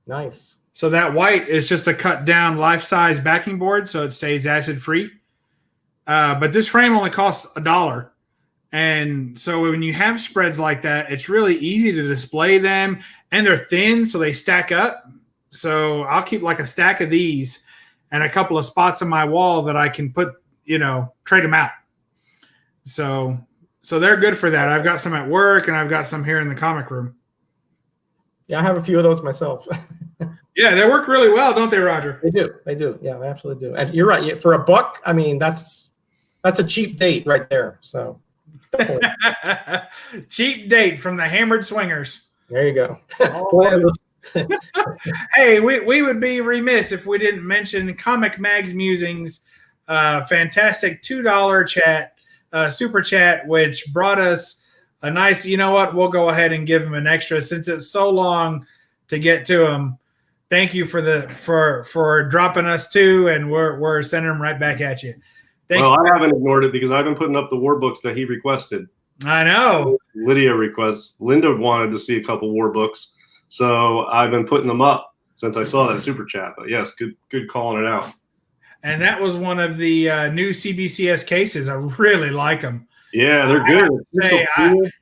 Nice. So that white is just a cut down life-size backing board, so it stays acid free. But this frame only costs $1. And so when you have spreads like that, it's really easy to display them, and they're thin, so they stack up. So I'll keep like a stack of these and a couple of spots on my wall that I can put, trade them out. So they're good for that. I've got some at work, and I've got some here in the comic room. Yeah, I have a few of those myself. Yeah, they work really well, don't they, Roger? They do. Yeah, they absolutely do. And you're right. For $1, I mean, that's a cheap date right there. So. Cheap date from the Hammered Swingers. There you go. Hey, we would be remiss if we didn't mention Comic Mag's Musings, fantastic $2 chat, super chat, which brought us a nice. You know what? We'll go ahead and give him an extra since it's so long to get to him. Thank you for dropping us 2, and we're sending them right back at you. Well, I haven't ignored it because I've been putting up the war books that he requested. I know. Linda wanted to see a couple war books, so I've been putting them up since I saw that super chat. But yes, good calling it out. And that was one of the new CBCS cases. I really like them. Yeah, they're good.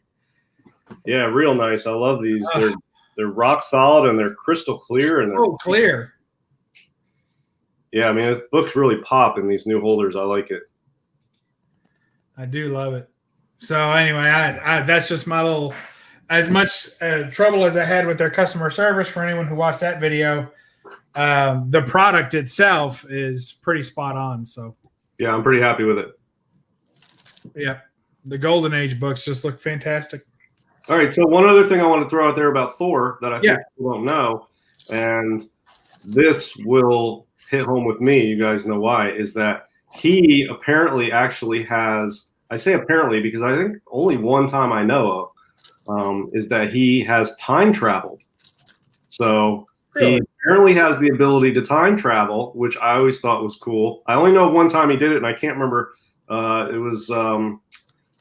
Yeah, real nice. I love these. They're rock solid and they're crystal clear and they're clear. Yeah, I mean, the books really pop in these new holders. I like it. I do love it. So anyway, I that's just my little, as much trouble as I had with their customer service for anyone who watched that video. The product itself is pretty spot on. So yeah, I'm pretty happy with it. Yeah, the Golden Age books just look fantastic. All right, so one other thing I want to throw out there about Thor that I think people don't know, and this will hit home with me, you guys know why, is that he apparently actually has, I say apparently because I think only one time I know of, is that he has time traveled. So he apparently has the ability to time travel, which I always thought was cool. I only know one time he did it, and I can't remember. It was,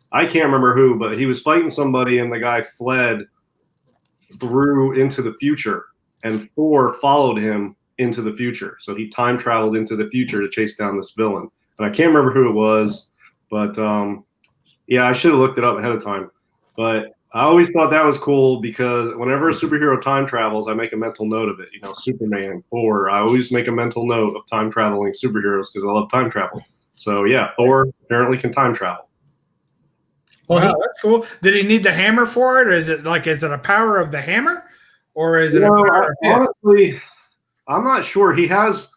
I can't remember who, but he was fighting somebody, and the guy fled through into the future, and Thor followed him into the future. So he time traveled into the future to chase down this villain. And I can't remember who it was, but yeah, I should have looked it up ahead of time. But I always thought that was cool because whenever a superhero time travels, I make a mental note of it. Superman, Thor, I always make a mental note of time traveling superheroes because I love time travel. So yeah, Thor apparently can time travel. Well, that's cool. Did he need the hammer for it? Or is it a power of the hammer? Or is it a power of honestly, I'm not sure. He has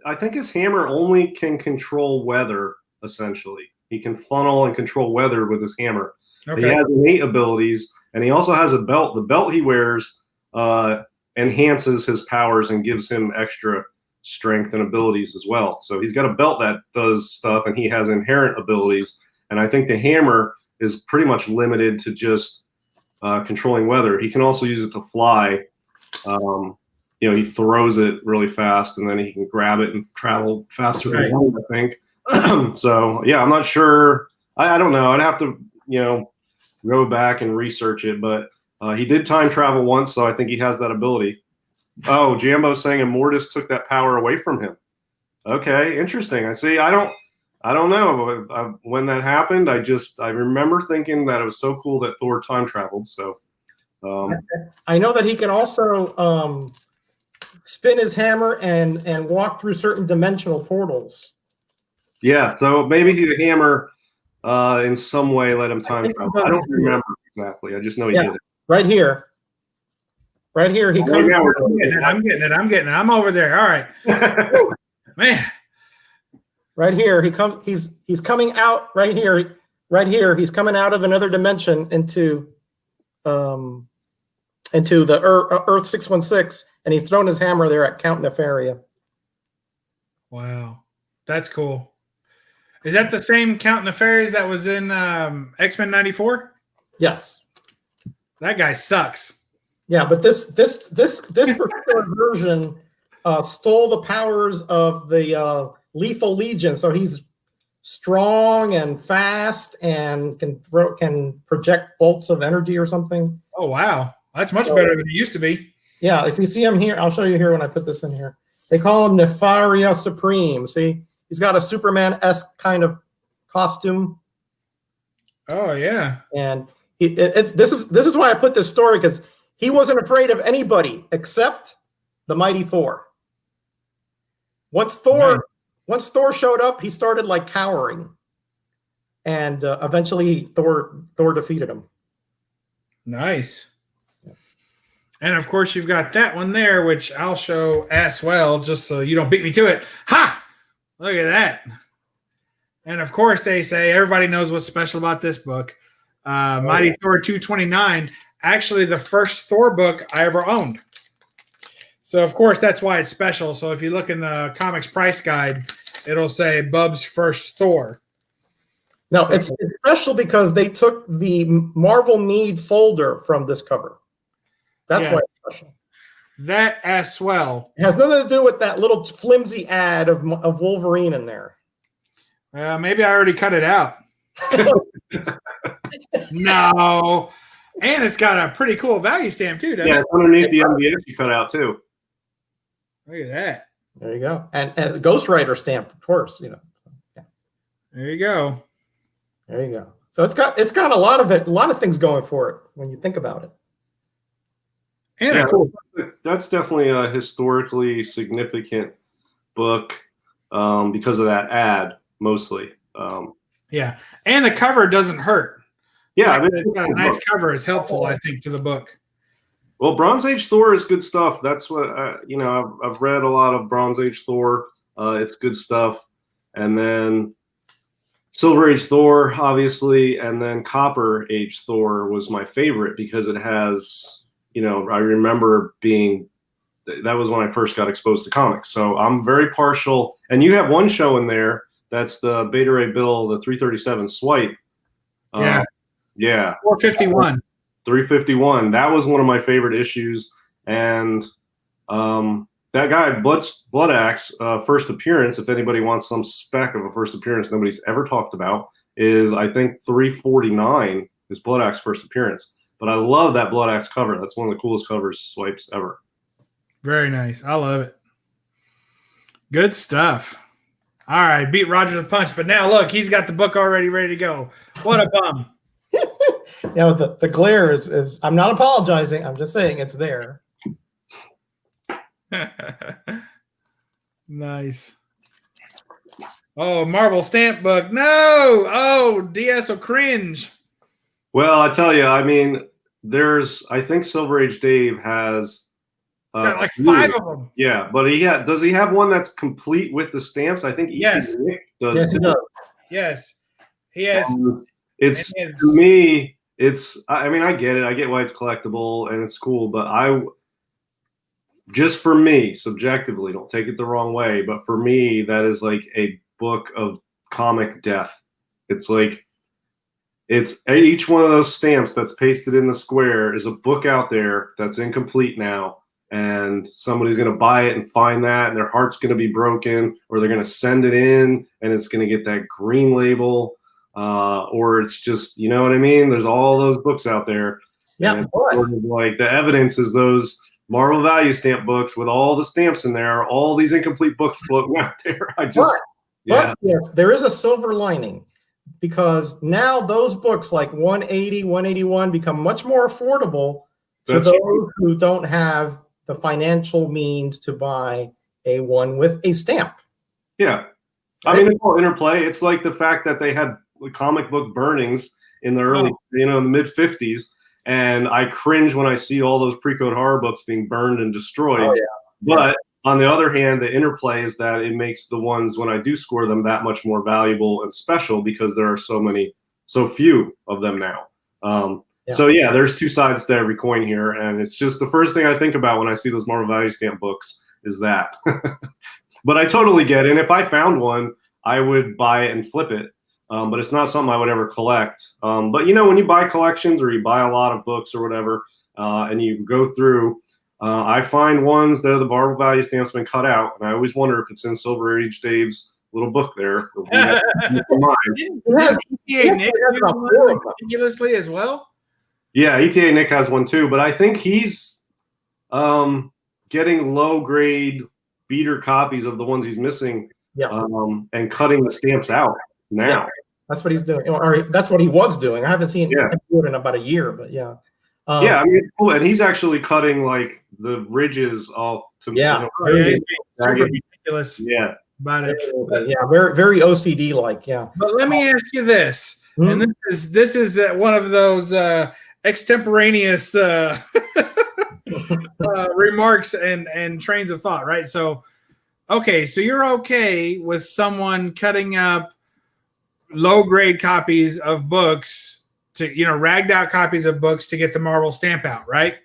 I think his hammer only can control weather, essentially. He can funnel and control weather with his hammer. Okay. He has innate abilities, and he also has a belt. The belt he wears enhances his powers and gives him extra strength and abilities as well. So he's got a belt that does stuff, and he has inherent abilities. And I think the hammer is pretty much limited to just controlling weather. He can also use it to fly. He throws it really fast, and then he can grab it and travel faster than him, I think. So, yeah, I'm not sure. I don't know. I'd have to, go back and research it. But he did time travel once, so I think he has that ability. Oh, Jambo's saying Immortus took that power away from him. Okay, interesting. I see. I don't know when that happened. I remember thinking that it was so cool that Thor time traveled. So I know that he can also spin his hammer and walk through certain dimensional portals. Yeah, so maybe the hammer in some way let him time travel. I don't remember exactly. I just know he did it. Right Right here, he Right comes. now I'm getting it. I'm over there. All right. Man. Right here, he comes. He's coming out right here. Right here, he's coming out of another dimension into the Earth 616, and he's thrown his hammer there at Count Nefaria. Wow, that's cool. Is that the same Count Nefarious that was in X-Men '94? Yes. That guy sucks. Yeah, but this particular version stole the powers of the Lethal Legion, so he's strong and fast and can project bolts of energy or something. Oh wow, that's much better than it used to be. Yeah, if you see him here, I'll show you here when I put this in here. They call him Nefaria Supreme. See, he's got a Superman-esque kind of costume. Oh yeah, and this is why I put this story, because he wasn't afraid of anybody except the mighty Thor. Once Thor showed up, he started like cowering, and eventually Thor defeated him. Nice. And of course, you've got that one there, which I'll show as well, just so you don't beat me to it. Ha! Look at that. And of course, they say everybody knows what's special about this book. Mighty Thor 229, actually the first Thor book I ever owned. So, of course, that's why it's special. So if you look in the comics price guide, it'll say BUB'S first Thor. No, it's special because they took the Marvel Mead folder from this cover. That's why it's special. That as well. It has nothing to do with that little flimsy ad of Wolverine in there. Maybe I already cut it out. No. And it's got a pretty cool value stamp, too, doesn't it? Yeah, underneath the MBS you cut out, too. Look at that. There you go. And the Ghost Rider stamp, of course, you know. Yeah. There you go. There you go. So it's got a lot of things going for it when you think about it. And yeah, cool. That's definitely a historically significant book because of that ad, mostly. Yeah, and the cover doesn't hurt. Yeah, I mean, it's got a nice cover. Is helpful, I think, to the book. Well, Bronze Age Thor is good stuff. That's what I've read a lot of Bronze Age Thor. It's good stuff. And then Silver Age Thor, obviously, and then Copper Age Thor was my favorite because it has, I remember that was when I first got exposed to comics. So I'm very partial. And you have one show in there that's the Beta Ray Bill, the 337 Swipe. Yeah. Yeah. 451. 351. That was one of my favorite issues. And that guy, Blood Axe, first appearance, if anybody wants some spec of a first appearance nobody's ever talked about, is I think 349 is Blood Axe first appearance. But I love that Blood Axe cover. That's one of the coolest covers Swipes ever. Very nice. I love it. Good stuff. All right, beat Roger to the punch. But now, look, he's got the book already ready to go. What a bum. The glare is I'm not apologizing. I'm just saying it's there. Nice. Oh, Marvel stamp book. No. Oh, DS will cringe. Well, I tell you, I mean, I think Silver Age Dave has got like 5 of them. Yeah, but does he have one that's complete with the stamps? I think yes. Nick does too. Yes, he has. To me, I mean, I get it. I get why it's collectible and it's cool, but just for me, subjectively, don't take it the wrong way, but for me, that is like a book of comic death. It's like, it's each one of those stamps that's pasted in the square is a book out there that's incomplete now, and somebody's going to buy it and find that, and their heart's going to be broken, or they're going to send it in, and it's going to get that green label, or it's just, you know what I mean? There's all those books out there. Yeah, sort of like the evidence is those Marvel value stamp books with all the stamps in there, all these incomplete books floating out there. But yes, there is a silver lining, because now those books like 180, 181 become much more affordable to those who don't have the financial means to buy a one with a stamp. Yeah. I mean, it's all interplay. It's like the fact that they had comic book burnings in the early, in the mid 50s. And I cringe when I see all those pre-code horror books being burned and destroyed. Oh, yeah. But on the other hand, the interplay is that it makes the ones, when I do score them, that much more valuable and special because there are so few of them now. So yeah, there's two sides to every coin here, and it's just the first thing I think about when I see those Marvel Value Stamp books is that. But I totally get it. And if I found one, I would buy it and flip it. But it's not something I would ever collect. But you know, when you buy collections or you buy a lot of books or whatever, and you go through, I find ones that the Marvel Value Stamp's been cut out, and I always wonder if it's in Silver Age Dave's little book there. Ridiculously as well. Yeah, ETA Nick has one too, but I think he's getting low grade beater copies of the ones he's missing, and cutting the stamps out now. Yeah, that's what he's doing, or that's what he was doing. I haven't seen him do it in about a year, but yeah. I mean, it's cool. And he's actually cutting like the ridges off to ridiculous. Yeah, about it. Yeah, very very OCD like. Yeah. But let me ask you this, and this is one of those extemporaneous remarks and trains of thought, right? So, okay, so you're okay with someone cutting up low grade copies of books to, ragged out copies of books to get the Marvel stamp out, right?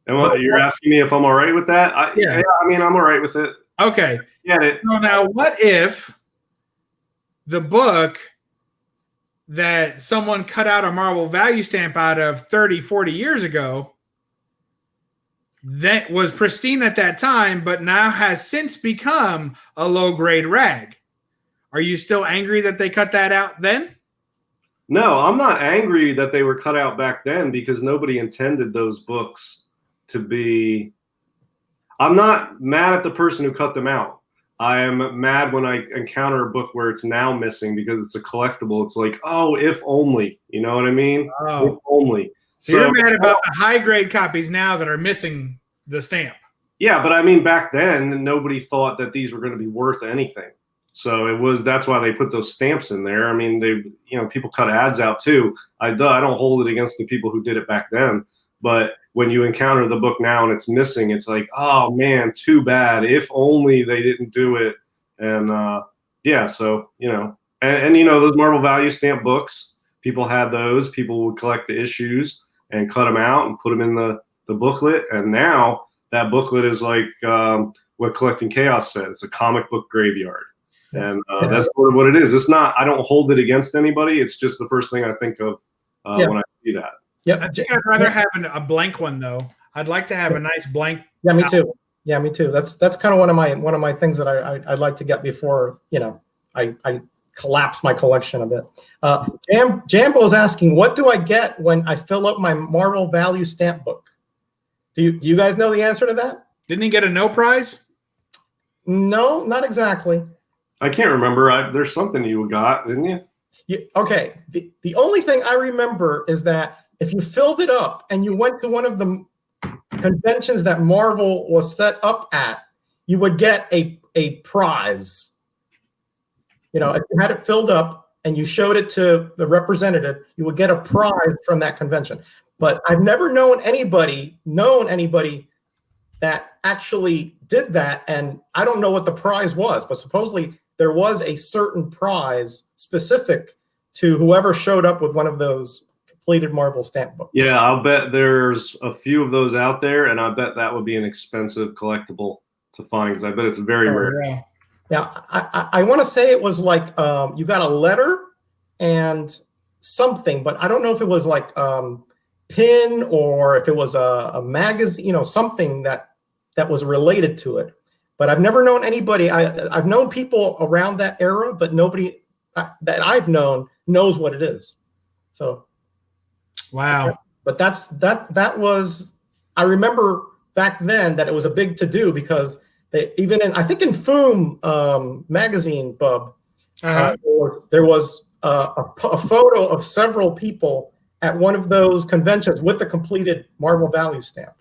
And you're asking me if I'm all right with that? Yeah, I mean, I'm all right with it. Okay. Get it. So now, what if the book that someone cut out a Marvel Value Stamp out of 30, 40 years ago that was pristine at that time, but now has since become a low-grade rag? Are you still angry that they cut that out then? No, I'm not angry that they were cut out back then because nobody intended those books to be. I'm not mad at the person who cut them out. I am mad when I encounter a book where it's now missing because it's a collectible. It's like, oh, if only. You know what I mean? Oh. If only. So you're mad about the high-grade copies now that are missing the stamp. Yeah, but I mean, back then, nobody thought that these were going to be worth anything. So that's why they put those stamps in there. I mean, people cut ads out too. I don't hold it against the people who did it back then. But when you encounter the book now and it's missing, it's like, oh man, too bad. If only they didn't do it. And so, and those Marvel Value Stamp books, people had those. People would collect the issues and cut them out and put them in the booklet. And now that booklet is like what Collecting Chaos said. It's a comic book graveyard. And that's sort of what it is. It's not, I don't hold it against anybody. It's just the first thing I think of when I see that. Yeah, I think I'd rather have a blank one though. I'd like to have a nice blank. Yeah, me too. Yeah, me too. That's kind of one of my things that I'd like to get before I collapse my collection a bit. Jambo is asking, what do I get when I fill up my Marvel Value Stamp book? Do you guys know the answer to that? Didn't he get a no prize? No, not exactly. I can't remember. There's something you got, didn't you? Okay. The only thing I remember is that if you filled it up and you went to one of the conventions that Marvel was set up at, you would get a prize. If you had it filled up and you showed it to the representative, you would get a prize from that convention. But I've never known anybody that actually did that, and I don't know what the prize was, but supposedly there was a certain prize specific to whoever showed up with one of those completed Marvel stamp books. Yeah, I'll bet there's a few of those out there, and I bet that would be an expensive collectible to find because I bet it's very rare. Yeah, I want to say it was like you got a letter and something, but I don't know if it was like pin or if it was a magazine, something that was related to it. But I've never known anybody. I've known people around that era, but nobody that I've known knows what it is. So, wow. But that was. I remember back then that it was a big to do because they even I think in Foom magazine, Bub, there was a photo of several people at one of those conventions with the completed Marvel Value Stamp.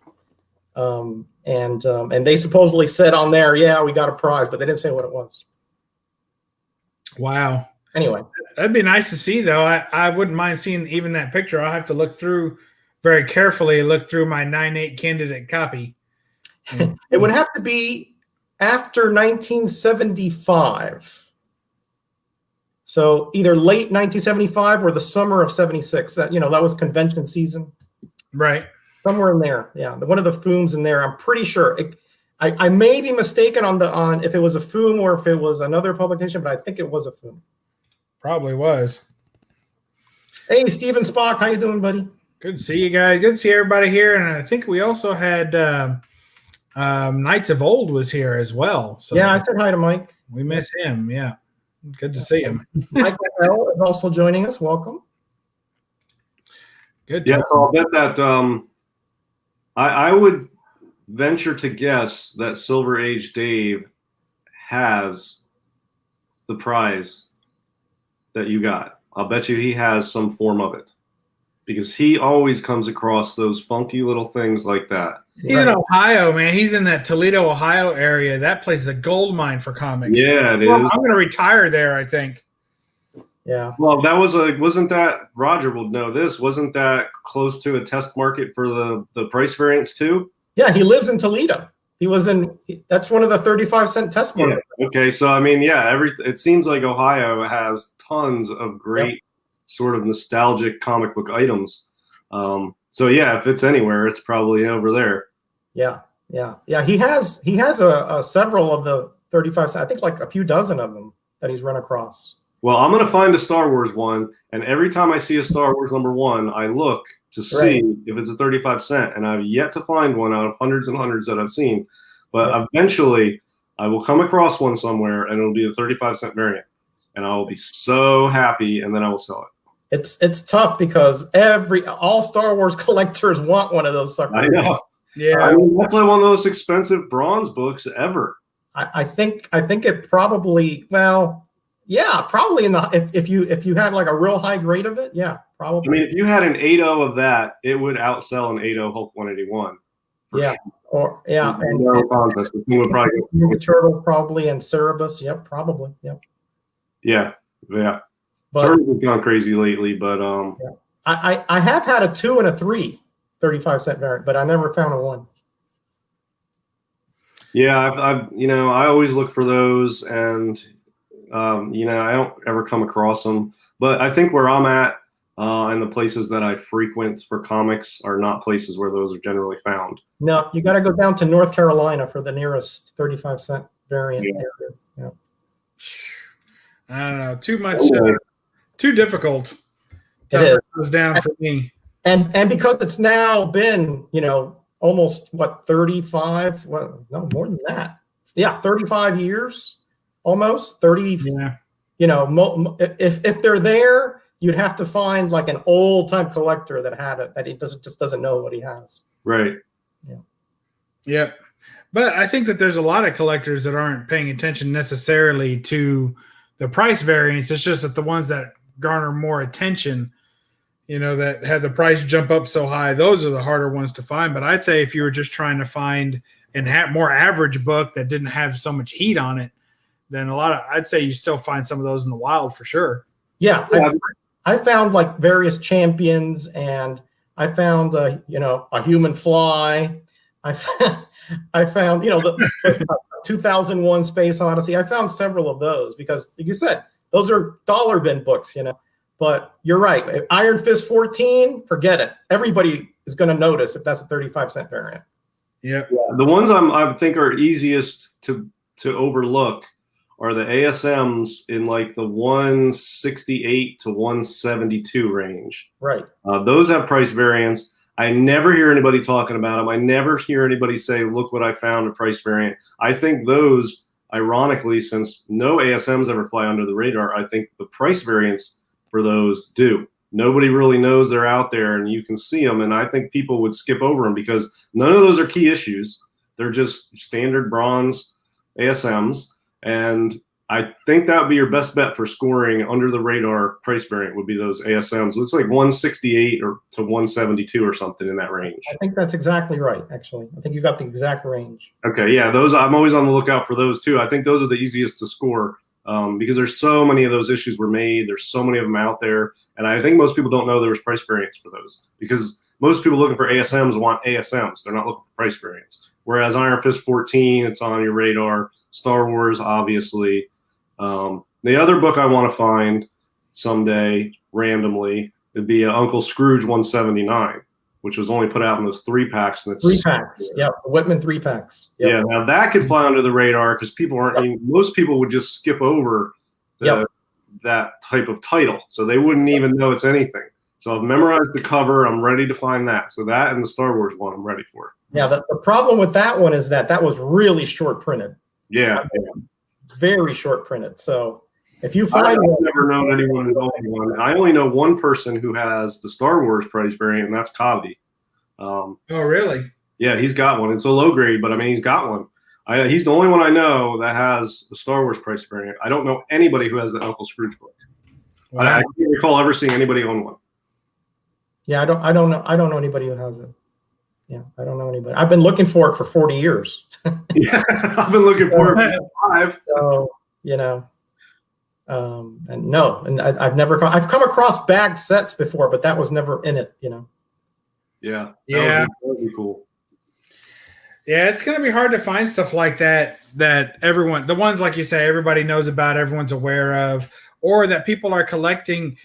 And they supposedly said on there, yeah, we got a prize, but they didn't say what it was. Wow. Anyway, that'd be nice to see, though. I wouldn't mind seeing even that picture. I'll have to look through very carefully, look through my 9.8 candidate copy. It would have to be after 1975. So either late 1975 or the summer of 76. That was convention season. Right. Somewhere in there. Yeah. One of the FOOMs in there. I'm pretty sure. I may be mistaken on if it was a FOOM or if it was another publication, but I think it was a FOOM. Probably was. Hey, Steven Spock. How you doing, buddy? Good to see you guys. Good to see everybody here. And I think we also had Knights of Old was here as well. So yeah, I said hi to Mike. We miss him. Yeah. Good to see him. Mike L is also joining us. Welcome. Good. Yeah, so I'll bet that I would venture to guess that Silver Age Dave has the prize that you got. I'll bet you he has some form of it because he always comes across those funky little things like that. He's in Ohio, man. He's in that Toledo, Ohio area. That place is a gold mine for comics. Yeah, it is. I'm going to retire there, I think. Yeah. Well, that was wasn't that, Roger will know this, wasn't that close to a test market for the price variance too? Yeah, he lives in Toledo. That's one of the 35-cent test markets. Yeah. Okay, so I mean, yeah, it seems like Ohio has tons of great sort of nostalgic comic book items. So yeah, if it's anywhere, it's probably over there. Yeah. He has a several of the 35 cents. I think like a few dozen of them that he's run across. Well, I'm gonna find a Star Wars one, and every time I see a Star Wars #1, I look to see if it's a 35-cent, and I've yet to find one out of hundreds and hundreds that I've seen. But eventually, I will come across one somewhere, and it'll be a 35-cent variant, and I will be so happy, and then I will sell it. It's tough because all Star Wars collectors want one of those suckers. I know. Yeah, I mean, that's like one of the most expensive bronze books ever. I think it probably probably if you had like a real high grade of it, probably. I mean, if you had an 8.0 of that, it would outsell an 8.0 Hulk 181. Yeah, sure. and no contest. The thing would probably Ninja Turtle probably and Cerebus. Yep, probably. Yep. Yeah. But Turtles have gone crazy lately, but I have had a 2 and a 3 35-cent variant, but I never found a 1. Yeah, I always look for those, and I don't ever come across them. But I think where I'm at and the places that I frequent for comics are not places where those are generally found. No, you got to go down to North Carolina for the nearest 35-cent variant. Yeah. I don't know. Too much. Too difficult. It is. Goes down for me. And because it's now been, almost 35, no, more than that. Yeah, 35 years, almost 30. Yeah. If they're there, you'd have to find like an old time collector that had it, that he doesn't know what he has. Right. Yeah. Yeah. But I think that there's a lot of collectors that aren't paying attention necessarily to the price variance. It's just that the ones that garner more attention, that had the price jump up so high, those are the harder ones to find. But I'd say if you were just trying to find a more average book that didn't have so much heat on it, then I'd say you still find some of those in the wild for sure. Yeah. I found like various champions, and I found a human fly. I found the 2001 Space Odyssey. I found several of those because, like you said, those are dollar bin books, But you're right. If Iron Fist 14, forget it. Everybody is going to notice if that's a 35-cent variant. Yeah. The ones I think are easiest to overlook are the ASMs in like the 168 to 172 range. Right. Those have price variance. I never hear anybody talking about them. I never hear anybody say, look what I found, a price variant. I think those, ironically, since no ASMs ever fly under the radar, I think the price variance for those do. Nobody really knows they're out there, and you can see them, and I think people would skip over them because none of those are key issues. They're just standard bronze ASMs, and I think that would be your best bet for scoring under the radar price variant would be those ASMs. It's like 168 or to 172 or something in that range. I think that's exactly right, actually. I think you got the exact range. Okay, yeah, those I'm always on the lookout for those too. I think those are the easiest to score because there's so many of those issues were made. There's so many of them out there. And I think most people don't know there was price variance for those, because most people looking for ASMs want ASMs. They're not looking for price variance. Whereas Iron Fist 14, it's on your radar. Star Wars, obviously. The other book I want to find someday randomly would be Uncle Scrooge 179, which was only put out in those 3-packs. And it's 3-packs. Yeah, the Whitman 3-packs. Yep. Yeah, now that could fly under the radar because people aren't. I mean, most people would just skip over that type of title, so they wouldn't even know it's anything. So I've memorized the cover. I'm ready to find that. So that and the Star Wars one, I'm ready for. Yeah, the problem with that one is that was really short printed. Yeah. Very short printed. So if you find I've never known anyone who's only one. I only know one person who has the Star Wars price variant, and that's Kavi. Oh, really? Yeah, he's got one. It's a low grade, but I mean, he's got one. He's the only one I know that has the Star Wars price variant. I don't know anybody who has the Uncle Scrooge book. Wow. I can't recall ever seeing anybody own one. Yeah, I don't know anybody who has it. Yeah, I don't know anybody. I've been looking for it for 40 years. Yeah, I've been looking for it for 5. So, and no, and I've come across bagged sets before, but that was never in it, Yeah. Yeah. That would be cool. Yeah, it's going to be hard to find stuff like that everyone, the ones like you say, everybody knows about, everyone's aware of, or that people are collecting.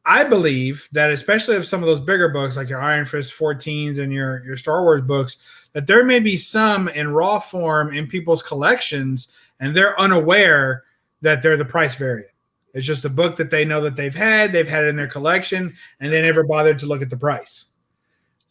I believe that especially of some of those bigger books like your Iron Fist 14s and your Star Wars books, that there may be some in raw form in people's collections and they're unaware that they're the price variant. It's just a book that they know that they've had it in their collection, and they never bothered to look at the price.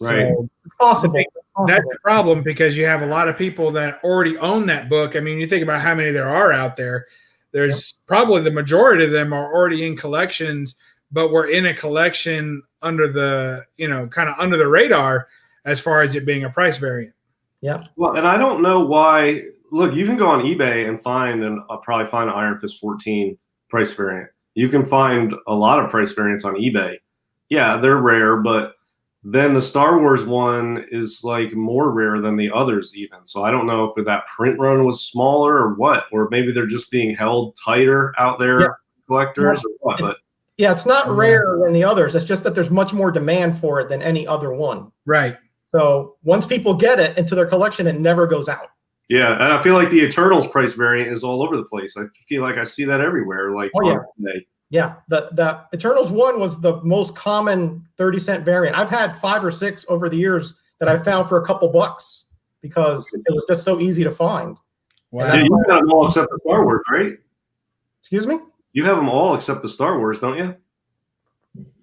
Right. So, possible. That's the problem, because you have a lot of people that already own that book. I mean, you think about how many there are out there. There's probably the majority of them are already in collections, but we're in a collection under the, kind of under the radar as far as it being a price variant. Yeah. Well, and I don't know why. Look, you can go on eBay and probably find an Iron Fist 14 price variant. You can find a lot of price variants on eBay. Yeah, they're rare, but then the Star Wars one is like more rare than the others even. So I don't know if that print run was smaller or what, or maybe they're just being held tighter out there, collectors or what. But yeah, it's not rarer than the others. It's just that there's much more demand for it than any other one. Right. So once people get it into their collection, it never goes out. Yeah, and I feel like the Eternals price variant is all over the place. I feel like I see that everywhere. Like, Yeah, the Eternals one was the most common 30-cent variant. I've had 5 or 6 over the years that I found for a couple bucks because it was just so easy to find. Wow. Yeah, you have them all except the Star Wars, right? Excuse me? You have them all except the Star Wars, don't you?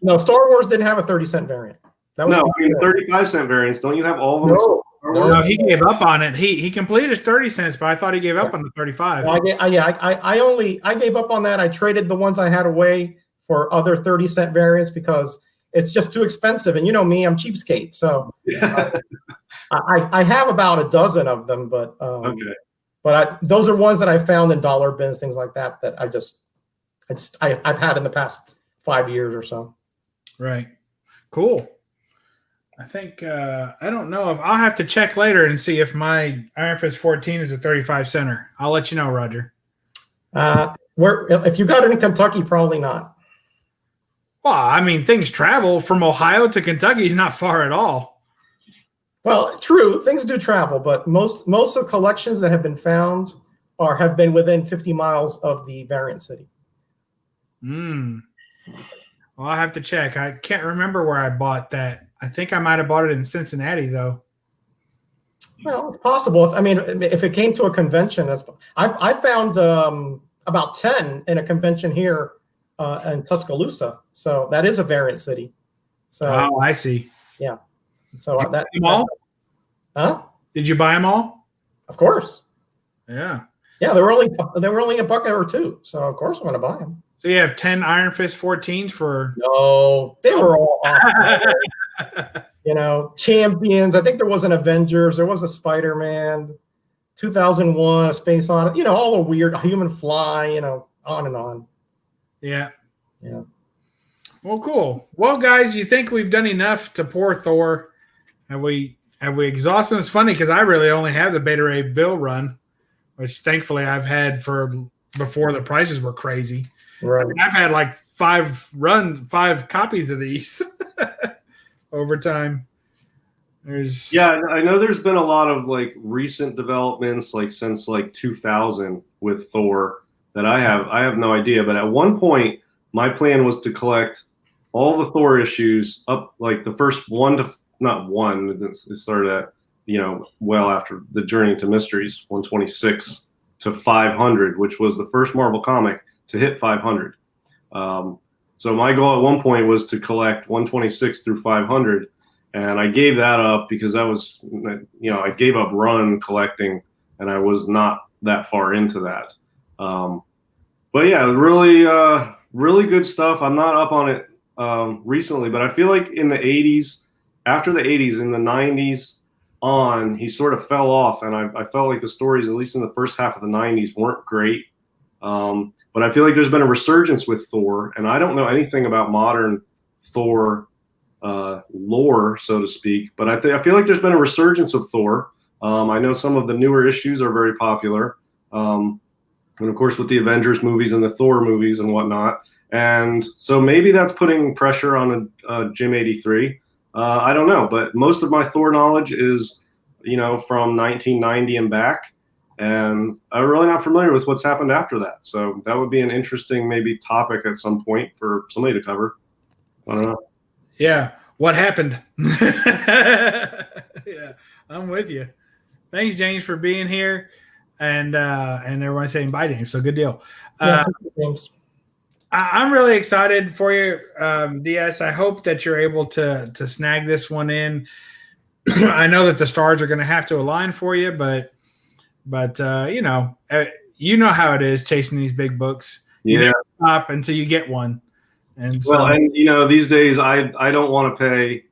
No, Star Wars didn't have a 30-cent variant. That was 35-cent variants. Don't you have all of them? No, he gave up on it. He completed his 30 cents, but I thought he gave up on the 35. Well, I gave up on that. I traded the ones I had away for other 30-cent variants because it's just too expensive. And you know me, I'm cheapskate. So I have about a dozen of them, but those are ones that I found in dollar bins, things like that I've had in the past 5 years or so. Right. Cool. I think I don't know if I'll have to check later and see if my Iron Fist 14 is a 35 center. I'll let you know, Roger. If you got it in Kentucky, probably not. Well, I mean, things travel from Ohio to Kentucky is not far at all. Well, true, things do travel, but most of the collections that have been found have been within 50 miles of the variant city. Well, I'll have to check. I can't remember where I bought that. I think I might have bought it in Cincinnati, though. Well, it's possible. If it came to a convention, I found about 10 in a convention here in Tuscaloosa. So that is a variant city. So I see. Yeah. So Did you buy them all? Huh? Did you buy them all? Of course. Yeah. Yeah, they were only $1 or $2. So of course I'm going to buy them. So you have 10 Iron Fist 14s for? No, they were all awesome. Champions. I think there was an Avengers. There was a Spider-Man. 2001, a Space Odyssey. All the weird Human Fly. On and on. Yeah. Yeah. Well, cool. Well, guys, you think we've done enough to pour Thor? Have we exhausted? It's funny because I really only have the Beta Ray Bill run, which thankfully I've had for before the prices were crazy. Right. I mean, I've had like 5 copies of these over time. I know there's been a lot of like recent developments, like since like 2000 with Thor that I have no idea. But at one point, my plan was to collect all the Thor issues up, like the first it started at, well after the Journey to Mysteries, 126 to 500, which was the first Marvel comic to hit 500. So my goal at one point was to collect 126 through 500. And I gave that up because that was, I gave up run collecting, and I was not that far into that. But yeah, really, really good stuff. I'm not up on it recently, but I feel like in the 80s, after the 80s, in the 90s on, he sort of fell off, and I felt like the stories, at least in the first half of the 90s, weren't great. But I feel like there's been a resurgence with Thor, and I don't know anything about modern Thor lore, so to speak, but I feel like there's been a resurgence of Thor. I know some of the newer issues are very popular, and of course with the Avengers movies and the Thor movies and whatnot, and so maybe that's putting pressure on a Jim 83. I don't know, but most of my Thor knowledge is from 1990 and back, and I'm really not familiar with what's happened after that, so that would be an interesting maybe topic at some point for somebody to cover. I don't know. Yeah. What happened? Yeah, I'm with you. Thanks, James, for being here, and everyone saying bye, James. So good deal. James. I'm really excited for you, DS. I hope that you're able to snag this one in. I know that the stars are going to have to align for you, but you know how it is chasing these big books. You never stop until you get one. And so, these days I don't want to pay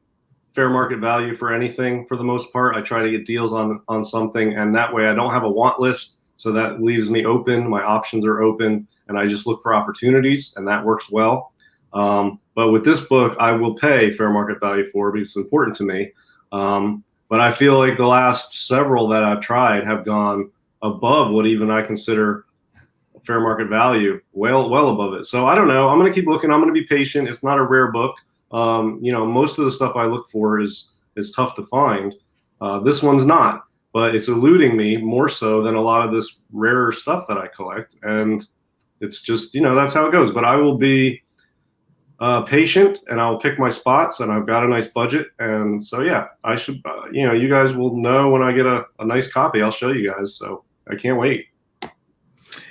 fair market value for anything for the most part. I try to get deals on something, and that way I don't have a want list, so that leaves me open. My options are open, and I just look for opportunities, and that works well. But with this book, I will pay fair market value for because it's important to me. But I feel like the last several that I've tried have gone above what even I consider fair market value, well above it. So I don't know. I'm going to keep looking. I'm going to be patient. It's not a rare book. Most of the stuff I look for is tough to find. This one's not, but it's eluding me more so than a lot of this rarer stuff that I collect. And it's just, that's how it goes. But I will be patient, and I'll pick my spots, and I've got a nice budget. And so, yeah, I should, you guys will know when I get a nice copy. I'll show you guys. So I can't wait.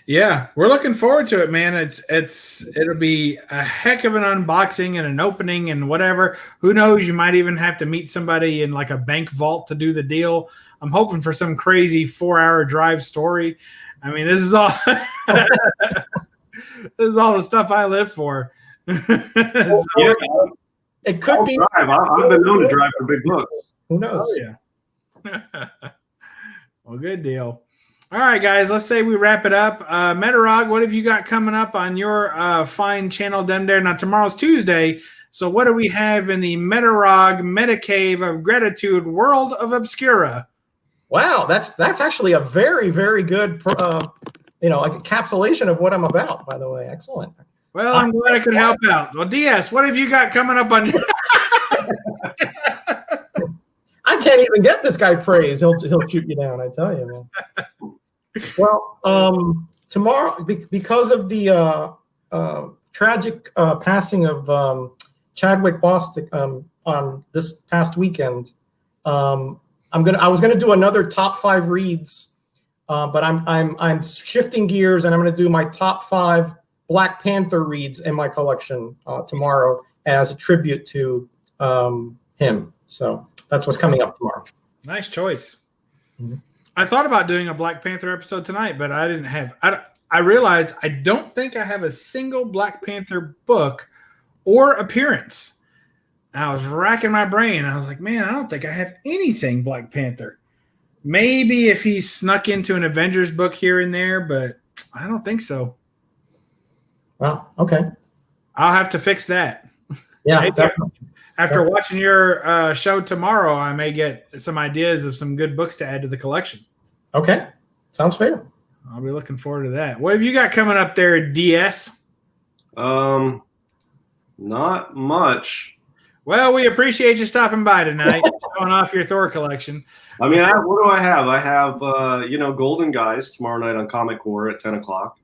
Yeah, we're looking forward to it, man. It'll be a heck of an unboxing and an opening and whatever. Who knows? You might even have to meet somebody in like a bank vault to do the deal. I'm hoping for some crazy 4-hour drive story. I mean, this is all this is all the stuff I live for. It could be. I've been known to drive for big books. Who knows? Oh, yeah. Well, good deal. All right, guys, let's say we wrap it up. Metarog, what have you got coming up on your fine channel down there? Now, tomorrow's Tuesday, so what do we have in the Metarog Metacave of Gratitude World of Obscura? Wow, that's actually a very, very good, encapsulation of what I'm about, by the way. Excellent. Well, I'm glad I could help out. Well, DS, what have you got coming up on your I can't even get this guy praise. He'll shoot you down, I tell you, man. Well, tomorrow, because of the tragic passing of Chadwick Bostick on this past weekend, I was gonna do another top 5 reads, but I'm shifting gears, and I'm gonna do my top 5 Black Panther reads in my collection tomorrow as a tribute to him. So that's what's coming up tomorrow. Nice choice. Mm-hmm. I thought about doing a Black Panther episode tonight, but I didn't have. I realized I don't think I have a single Black Panther book or appearance. And I was racking my brain. I was like, man, I don't think I have anything Black Panther. Maybe if he snuck into an Avengers book here and there, but I don't think so. Well, okay. I'll have to fix that. Yeah, definitely. After watching your show tomorrow, I may get some ideas of some good books to add to the collection. Okay. Sounds fair. I'll be looking forward to that. What have you got coming up there, DS? Not much. Well, we appreciate you stopping by tonight, showing off your Thor collection. I mean, what do I have? I have, Golden Guys tomorrow night on Comic Core at 10 o'clock.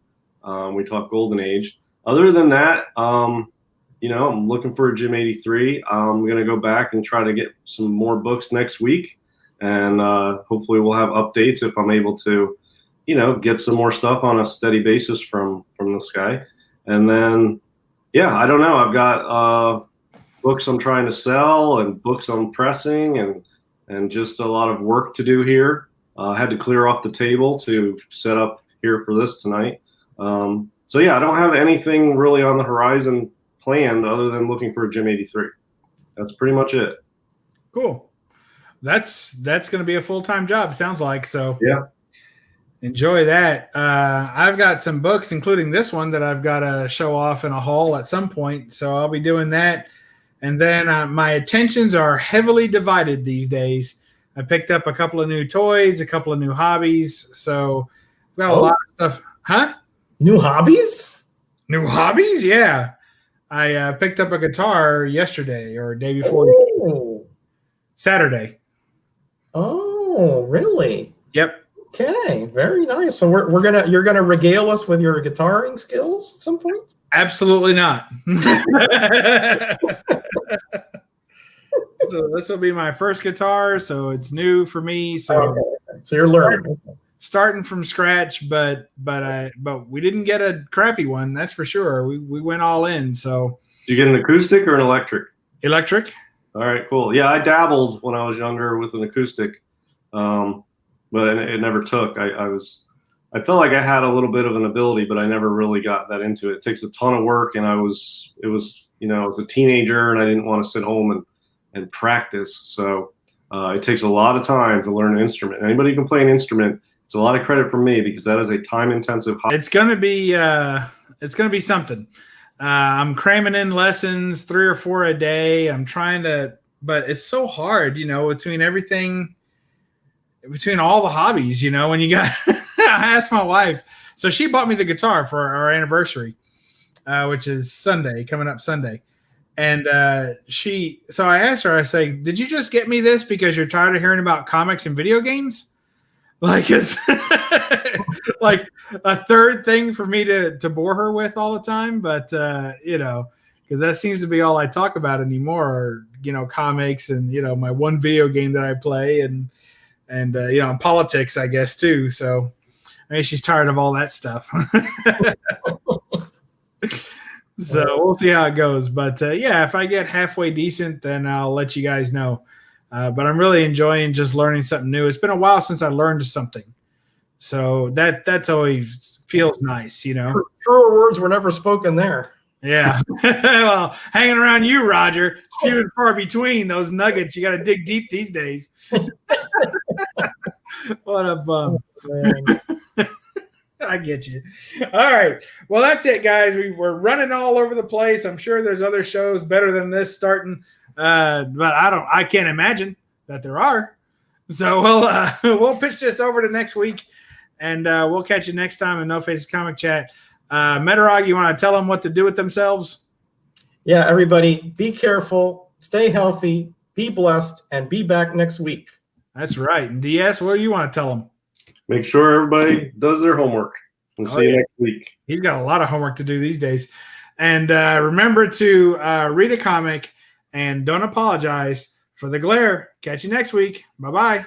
We talk Golden Age. Other than that, I'm looking for a Jim 83. I'm going to go back and try to get some more books next week. And hopefully we'll have updates if I'm able to, get some more stuff on a steady basis from this guy. And then, I don't know. I've got books I'm trying to sell and books I'm pressing and just a lot of work to do here. I had to clear off the table to set up here for this tonight. I don't have anything really on the horizon planned other than looking for a Jim 83. That's pretty much it. Cool. That's going to be a full-time job, sounds like. So yeah, enjoy that. I've got some books, including this one, that I've got to show off in a haul at some point. So I'll be doing that. And then my attentions are heavily divided these days. I picked up a couple of new toys, a couple of new hobbies. So I've got a lot of stuff. Huh? New hobbies? New hobbies? Yeah. I picked up a guitar yesterday or day before. Oh. Saturday. Oh, really? Yep. Okay, very nice. So you're gonna regale us with your guitaring skills at some point? Absolutely not. So this will be my first guitar, so it's new for me. So, so you're learning. Starting from scratch, but we didn't get a crappy one, that's for sure. We went all in. So did you get an acoustic or an electric? Electric. All right, cool. Yeah, I dabbled when I was younger with an acoustic, but it never took. I felt like I had a little bit of an ability, but I never really got that into it. It takes a ton of work, and I was a teenager, and I didn't want to sit home and practice. So it takes a lot of time to learn an instrument. Anybody who can play an instrument, it's a lot of credit from me because that is a time-intensive hobby. It's gonna be something. I'm cramming in lessons 3 or 4 a day. I'm trying to, but it's so hard, between everything, between all the hobbies, when you got, I asked my wife. So she bought me the guitar for our anniversary, which is coming up Sunday. And so I asked her, I say, did you just get me this because you're tired of hearing about comics and video games? Like it's like a third thing for me to bore her with all the time. But, because that seems to be all I talk about anymore, are, comics and, my one video game that I play and politics, I guess, too. So I mean, she's tired of all that stuff. So we'll see how it goes. But, if I get halfway decent, then I'll let you guys know. But I'm really enjoying just learning something new. It's been a while since I learned something. So that's always feels nice, Truer words were never spoken there. Yeah. Well, hanging around you, Roger, it's few and far between those nuggets. You got to dig deep these days. What a bum. I get you. All right. Well, that's it, guys. We're running all over the place. I'm sure there's other shows better than this starting. But I can't imagine that there are. So we'll pitch this over to next week, and we'll catch you next time in No Faces Comic Chat. Metarog, you want to tell them what to do with themselves? Yeah, everybody, be careful, stay healthy, be blessed, and be back next week. That's right. And DS, what do you want to tell them? Make sure everybody does their homework. We'll see you next week. He's got a lot of homework to do these days. And remember to read a comic and don't apologize for the glare. Catch you next week. Bye-bye.